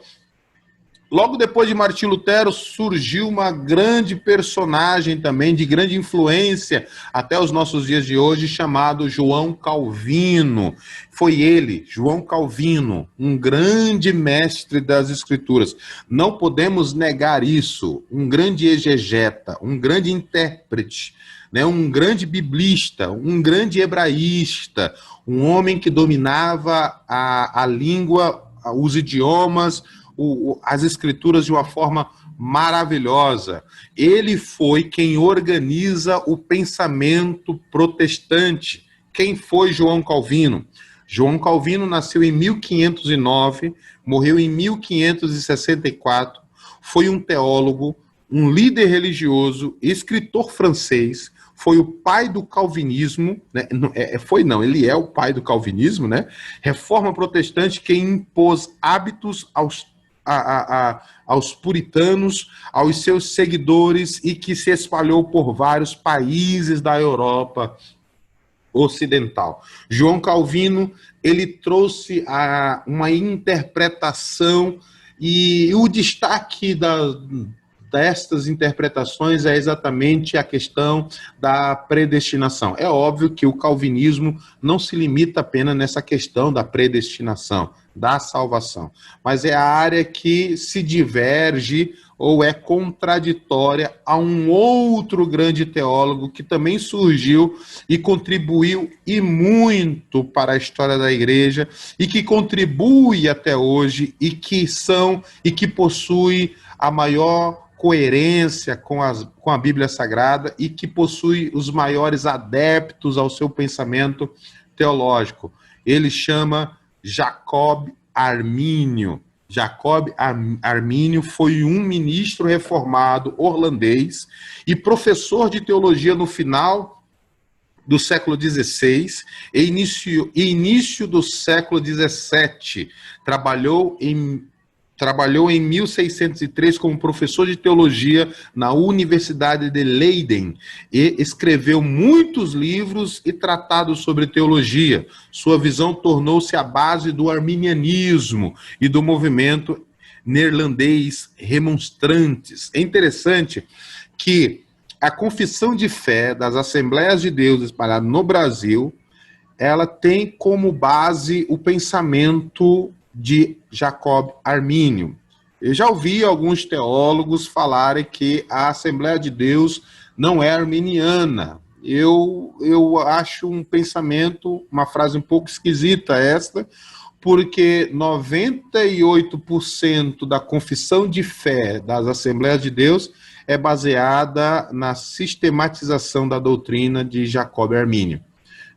logo depois de Martinho Lutero, surgiu uma grande personagem também, de grande influência até os nossos dias de hoje, chamado João Calvino. Foi ele, João Calvino, um grande mestre das Escrituras. Não podemos negar isso. Um grande exegeta, um grande intérprete, né, um grande biblista, um grande hebraísta, um homem que dominava a língua, os idiomas, as escrituras de uma forma maravilhosa. Ele foi quem organiza o pensamento protestante. Quem foi João Calvino? João Calvino nasceu em 1509, morreu em 1564, foi um teólogo, um líder religioso, escritor francês, foi o pai do calvinismo, né? Ele é o pai do calvinismo, né? Reforma protestante que impôs hábitos aos puritanos, aos seus seguidores, e que se espalhou por vários países da Europa ocidental. João Calvino, ele trouxe uma interpretação, e o destaque destas interpretações é exatamente a questão da predestinação. É óbvio que o calvinismo não se limita apenas nessa questão da predestinação, da salvação, mas é a área que se diverge ou é contraditória a um outro grande teólogo que também surgiu e contribuiu e muito para a história da igreja, e que contribui até hoje, e que possui a maior coerência com a Bíblia Sagrada, e que possui os maiores adeptos ao seu pensamento teológico. Ele chama Jacob Armínio. Jacob Armínio foi um ministro reformado holandês e professor de teologia no final do século XVI e início do século XVII. Trabalhou em 1603 como professor de teologia na Universidade de Leiden e escreveu muitos livros e tratados sobre teologia. Sua visão tornou-se a base do arminianismo e do movimento neerlandês remonstrantes. É interessante que a confissão de fé das Assembleias de Deus espalhadas no Brasil, ela tem como base o pensamento de Jacob Armínio. Eu já ouvi alguns teólogos falarem que a Assembleia de Deus não é arminiana. Eu acho um pensamento, uma frase um pouco esquisita esta, porque 98% da confissão de fé das Assembleias de Deus é baseada na sistematização da doutrina de Jacob Armínio,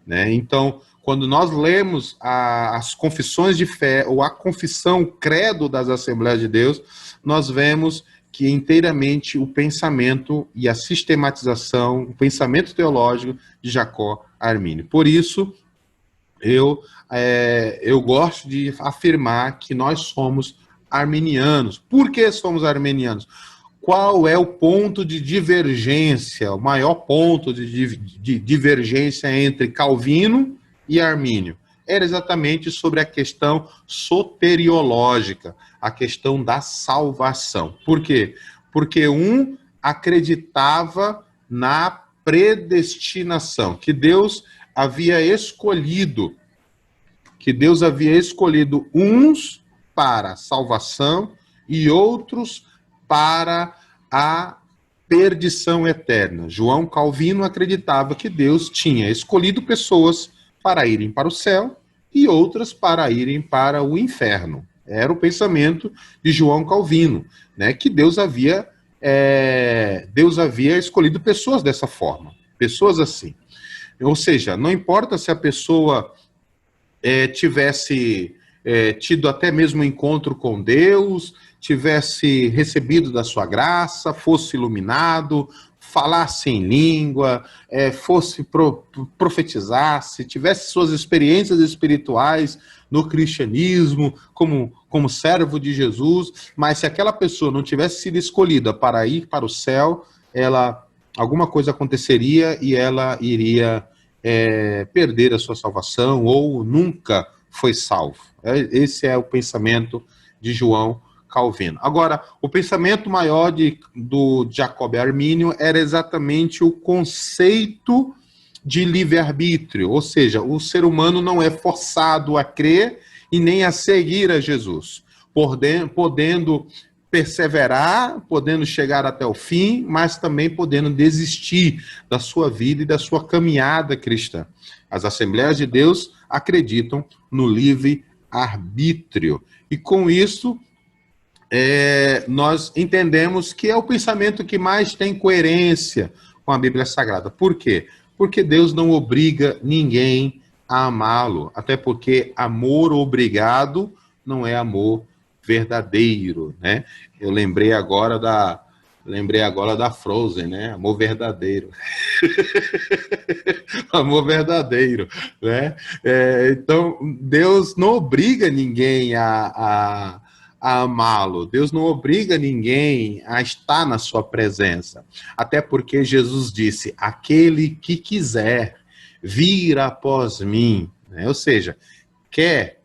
né? Então, quando nós lemos as confissões de fé, ou a confissão credo das Assembleias de Deus, nós vemos que inteiramente o pensamento e a sistematização, o pensamento teológico de Jacob Armínio. Por isso, eu gosto de afirmar que nós somos arminianos. Por que somos arminianos? Qual é o ponto de divergência, o maior ponto de divergência entre Calvino e Armínio? Era exatamente sobre a questão soteriológica, a questão da salvação. Por quê? Porque um acreditava na predestinação, que Deus havia escolhido uns para a salvação e outros para a perdição eterna. João Calvino acreditava que Deus tinha escolhido pessoas para irem para o céu e outras para irem para o inferno. Era o pensamento de João Calvino, né, que Deus havia escolhido pessoas dessa forma, pessoas assim. Ou seja, não importa se a pessoa tivesse tido até mesmo um encontro com Deus, tivesse recebido da sua graça, fosse iluminado, falasse em língua, fosse profetizasse, tivesse suas experiências espirituais no cristianismo, como servo de Jesus, mas se aquela pessoa não tivesse sido escolhida para ir para o céu, alguma coisa aconteceria e ela iria perder a sua salvação ou nunca foi salvo. Esse é o pensamento de João Calvino. Agora, o pensamento maior do Jacob Armínio era exatamente o conceito de livre-arbítrio, ou seja, o ser humano não é forçado a crer e nem a seguir a Jesus, podendo perseverar, podendo chegar até o fim, mas também podendo desistir da sua vida e da sua caminhada cristã. As Assembleias de Deus acreditam no livre-arbítrio. E com isso, nós entendemos que é o pensamento que mais tem coerência com a Bíblia Sagrada. Por quê? Porque Deus não obriga ninguém a amá-lo, até porque amor obrigado não é amor verdadeiro, né? Eu lembrei agora da Frozen, né? Amor verdadeiro. Amor verdadeiro, né? Então, Deus não obriga ninguém a amá-lo. Deus não obriga ninguém a estar na sua presença. Até porque Jesus disse, aquele que quiser vir após mim, né? Ou seja, quer,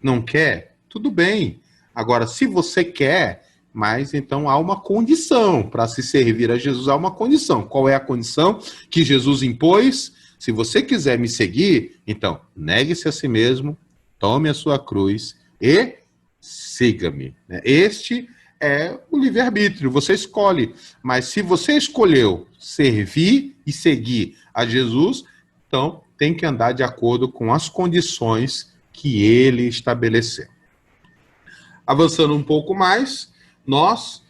não quer, tudo bem. Agora, se você quer, mas então há uma condição para se servir a Jesus, há uma condição. Qual é a condição que Jesus impôs? Se você quiser me seguir, então negue-se a si mesmo, tome a sua cruz e siga-me. Este é o livre-arbítrio, você escolhe. Mas se você escolheu servir e seguir a Jesus, então tem que andar de acordo com as condições que ele estabeleceu. Avançando um pouco mais, nós,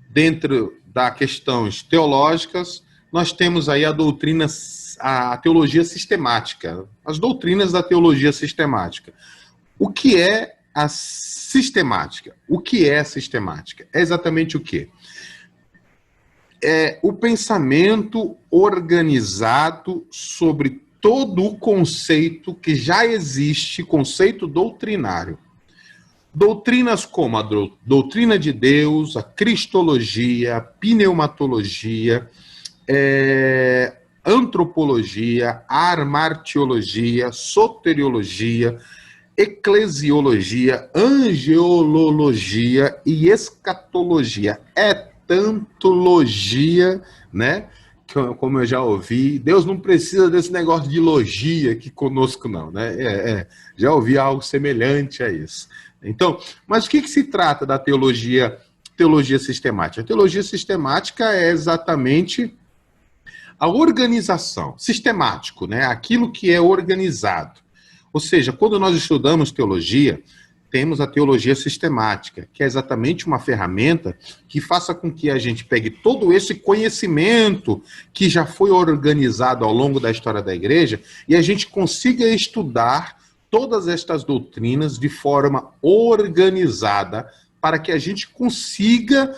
dentro das questões teológicas, nós temos aí a teologia sistemática, as doutrinas da teologia sistemática. O que é a sistemática? O que é a sistemática? É exatamente o quê? É o pensamento organizado sobre todo o conceito que já existe, conceito doutrinário. Doutrinas como a doutrina de Deus, a cristologia, a pneumatologia, antropologia, armartiologia, soteriologia, eclesiologia, angelologia e escatologia. É tantologia, né? Como eu já ouvi, Deus não precisa desse negócio de logia aqui conosco, não, né? Já ouvi algo semelhante a isso. Então, mas o que se trata da teologia sistemática? A teologia sistemática é exatamente a organização, sistemático, né? Aquilo que é organizado. Ou seja, quando nós estudamos teologia, temos a teologia sistemática, que é exatamente uma ferramenta que faça com que a gente pegue todo esse conhecimento que já foi organizado ao longo da história da igreja e a gente consiga estudar todas estas doutrinas de forma organizada para que a gente consiga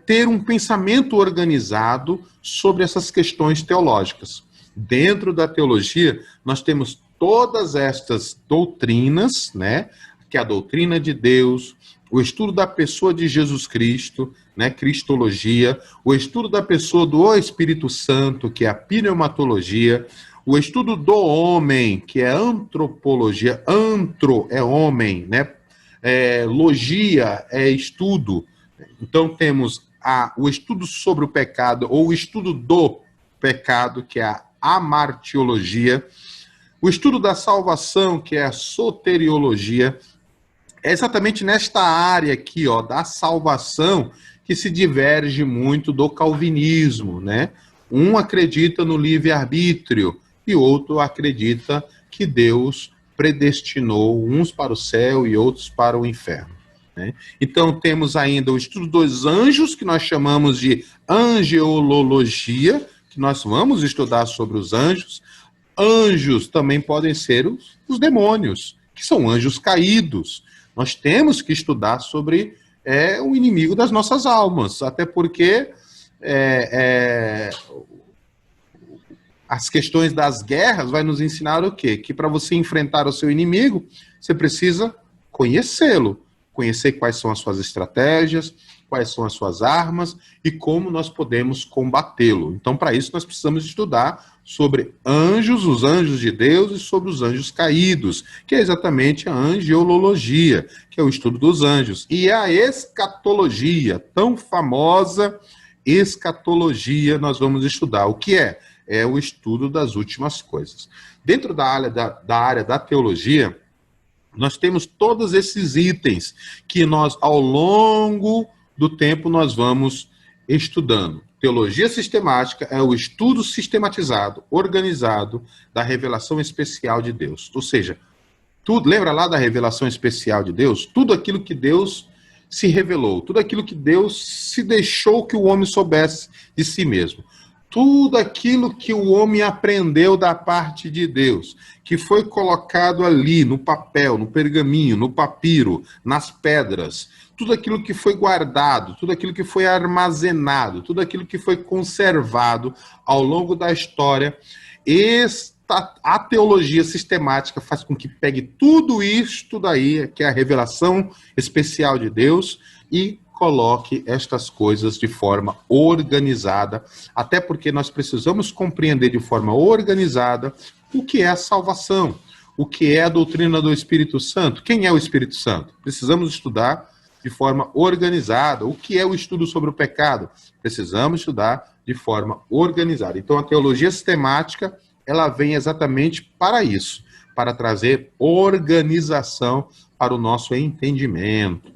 ter um pensamento organizado sobre essas questões teológicas. Dentro da teologia, nós temos todas estas doutrinas, né, que é a doutrina de Deus, o estudo da pessoa de Jesus Cristo, né, cristologia, o estudo da pessoa do Espírito Santo, que é a pneumatologia, o estudo do homem, que é antropologia, antro é homem, né, logia é estudo. Então temos o estudo sobre o pecado, ou o estudo do pecado, que é a amartiologia, o estudo da salvação, que é a soteriologia. É exatamente nesta área aqui, da salvação, que se diverge muito do calvinismo, né? Um acredita no livre-arbítrio e outro acredita que Deus predestinou uns para o céu e outros para o inferno, né? Então temos ainda o estudo dos anjos, que nós chamamos de angelologia, que nós vamos estudar sobre os anjos. Anjos também podem ser os demônios, que são anjos caídos. Nós temos que estudar sobre o inimigo das nossas almas, até porque as questões das guerras vai nos ensinar o quê? Que para você enfrentar o seu inimigo, você precisa conhecê-lo, conhecer quais são as suas estratégias, quais são as suas armas e como nós podemos combatê-lo. Então, para isso, nós precisamos estudar sobre anjos, os anjos de Deus, e sobre os anjos caídos, que é exatamente a angelologia, que é o estudo dos anjos. E a escatologia, tão famosa escatologia, nós vamos estudar. O que é? É o estudo das últimas coisas. Dentro da área da teologia, nós temos todos esses itens que nós, ao longo do tempo, nós vamos estudando. Teologia sistemática é o estudo sistematizado, organizado da revelação especial de Deus. Ou seja, tudo, lembra lá da revelação especial de Deus? Tudo aquilo que Deus se revelou, tudo aquilo que Deus se deixou que o homem soubesse de si mesmo. Tudo aquilo que o homem aprendeu da parte de Deus, que foi colocado ali no papel, no pergaminho, no papiro, nas pedras, tudo aquilo que foi guardado, tudo aquilo que foi armazenado, tudo aquilo que foi conservado ao longo da história, a teologia sistemática faz com que pegue tudo isto daí, que é a revelação especial de Deus, e coloque estas coisas de forma organizada, até porque nós precisamos compreender de forma organizada o que é a salvação, o que é a doutrina do Espírito Santo, quem é o Espírito Santo. Precisamos estudar de forma organizada. O que é o estudo sobre o pecado? Precisamos estudar de forma organizada. Então, a teologia sistemática, ela vem exatamente para isso, para trazer organização para o nosso entendimento.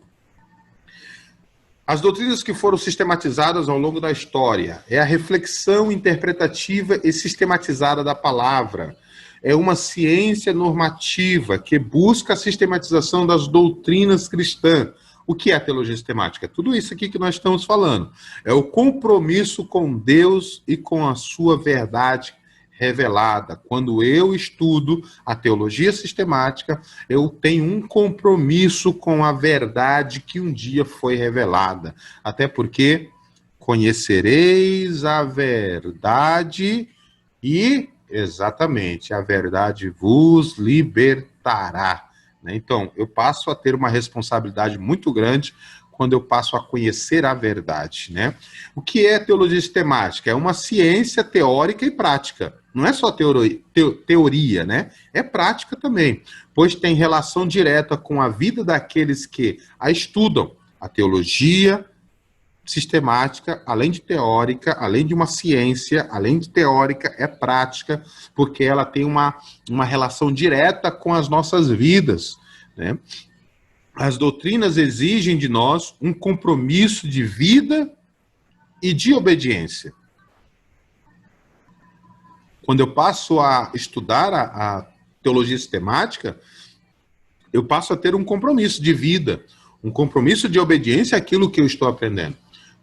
As doutrinas que foram sistematizadas ao longo da história é a reflexão interpretativa e sistematizada da palavra. É uma ciência normativa que busca a sistematização das doutrinas cristãs. O que é a teologia sistemática? Tudo isso aqui que nós estamos falando. É o compromisso com Deus e com a sua verdade revelada. Quando eu estudo a teologia sistemática, eu tenho um compromisso com a verdade que um dia foi revelada. Até porque conhecereis a verdade e, exatamente, a verdade vos libertará. Então, eu passo a ter uma responsabilidade muito grande quando eu passo a conhecer a verdade, né? O que é teologia sistemática? É uma ciência teórica e prática. Não é só teoria, né? É prática também, pois tem relação direta com a vida daqueles que a estudam. A teologia sistemática, além de teórica, além de uma ciência, além de teórica, é prática, porque ela tem uma relação direta com as nossas vidas, né? As doutrinas exigem de nós um compromisso de vida e de obediência. Quando eu passo a estudar a teologia sistemática, eu passo a ter um compromisso de vida, um compromisso de obediência àquilo que eu estou aprendendo.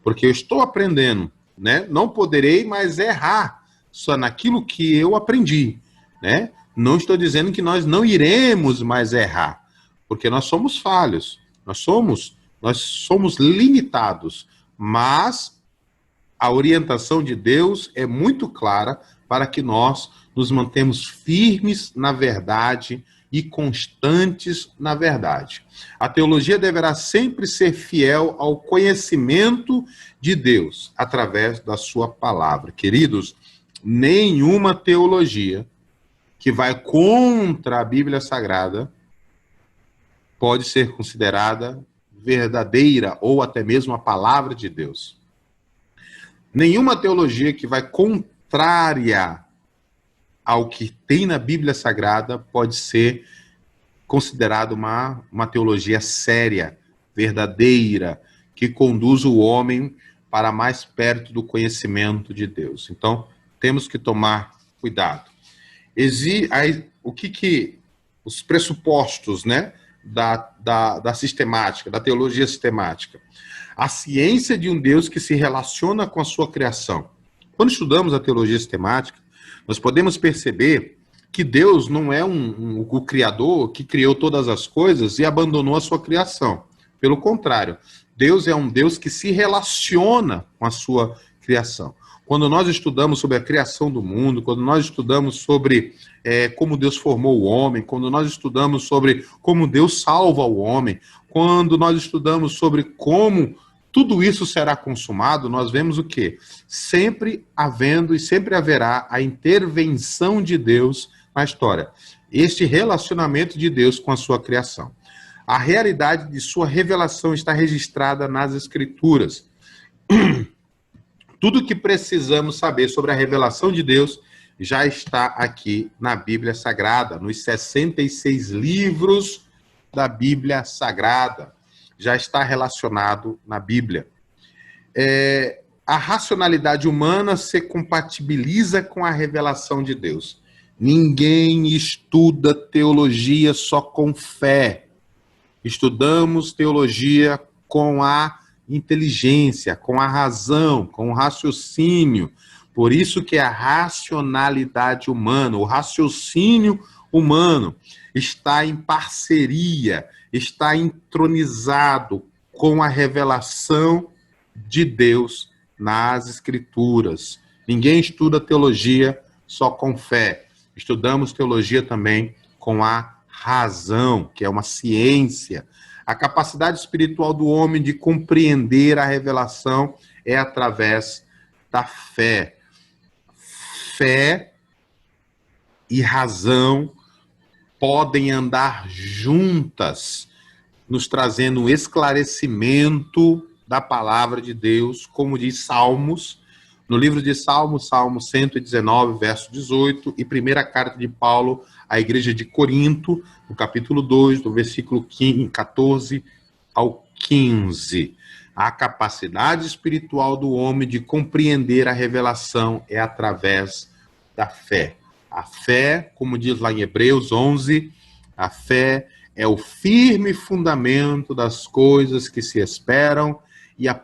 Porque eu estou aprendendo, né? Não poderei mais errar só naquilo que eu aprendi, né? Não estou dizendo que nós não iremos mais errar, porque nós somos falhos, nós somos limitados, mas a orientação de Deus é muito clara para que nós nos mantemos firmes na verdade e constantes na verdade. A teologia deverá sempre ser fiel ao conhecimento de Deus através da sua palavra. Queridos, nenhuma teologia que vai contra a Bíblia Sagrada pode ser considerada verdadeira ou até mesmo a palavra de Deus. Nenhuma teologia que vai contrária ao que tem na Bíblia Sagrada pode ser considerada uma teologia séria, verdadeira, que conduz o homem para mais perto do conhecimento de Deus. Então, temos que tomar cuidado. Os pressupostos, né, da sistemática, da teologia sistemática. A ciência de um Deus que se relaciona com a sua criação. Quando estudamos a teologia sistemática, nós podemos perceber que Deus não é o Criador que criou todas as coisas e abandonou a sua criação. Pelo contrário, Deus é um Deus que se relaciona com a sua criação. Quando nós estudamos sobre a criação do mundo, quando nós estudamos sobre como Deus formou o homem, quando nós estudamos sobre como Deus salva o homem, quando nós estudamos sobre como tudo isso será consumado, nós vemos o quê? Sempre havendo e sempre haverá a intervenção de Deus na história. Este relacionamento de Deus com a sua criação. A realidade de sua revelação está registrada nas Escrituras. Tudo que precisamos saber sobre a revelação de Deus já está aqui na Bíblia Sagrada, nos 66 livros da Bíblia Sagrada. Já está relacionado na Bíblia. A racionalidade humana se compatibiliza com a revelação de Deus. Ninguém estuda teologia só com fé. Estudamos teologia com a inteligência, com a razão, com o raciocínio. Por isso que a racionalidade humana, o raciocínio humano está em parceria, está entronizado com a revelação de Deus nas Escrituras. Ninguém estuda teologia só com fé. Estudamos teologia também com a razão, que é uma ciência. A capacidade espiritual do homem de compreender a revelação é através da fé. Fé e razão podem andar juntas, nos trazendo um esclarecimento da palavra de Deus, como diz Salmos, no livro de Salmos, Salmo 119, verso 18, e primeira carta de Paulo à igreja de Corinto, no capítulo 2, do versículo 14 ao 15. A capacidade espiritual do homem de compreender a revelação é através da fé. A fé, como diz lá em Hebreus 11, a fé é o firme fundamento das coisas que se esperam e a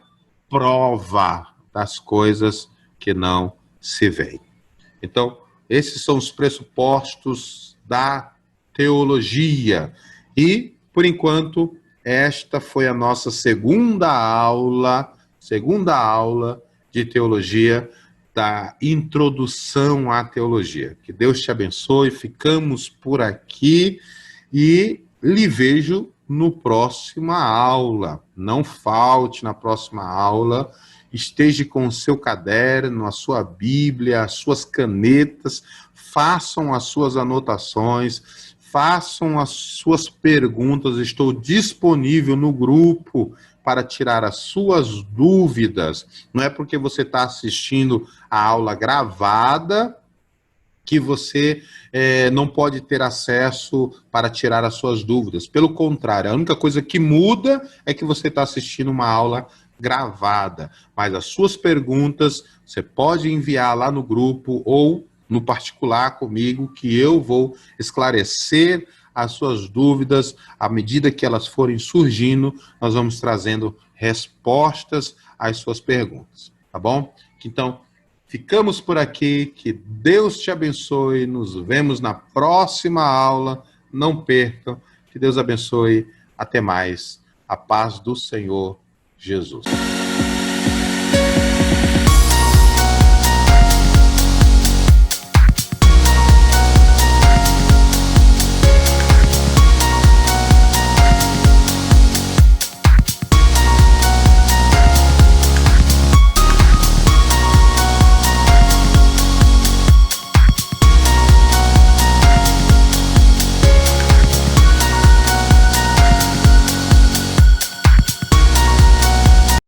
prova das coisas que não se veem. Então, esses são os pressupostos da teologia. E, por enquanto, esta foi a nossa segunda aula de teologia, da introdução à teologia. Que Deus te abençoe, ficamos por aqui e lhe vejo no próxima aula. Não falte na próxima aula, esteja com o seu caderno, a sua Bíblia, as suas canetas, façam as suas anotações, façam as suas perguntas, estou disponível no grupo para tirar as suas dúvidas. Não é porque você está assistindo a aula gravada que você não pode ter acesso para tirar as suas dúvidas. Pelo contrário, a única coisa que muda é que você está assistindo uma aula gravada. Mas as suas perguntas você pode enviar lá no grupo ou no particular comigo, que eu vou esclarecer as suas dúvidas. À medida que elas forem surgindo, nós vamos trazendo respostas às suas perguntas, tá bom? Então, ficamos por aqui, que Deus te abençoe, nos vemos na próxima aula, não percam, que Deus abençoe, até mais, a paz do Senhor Jesus.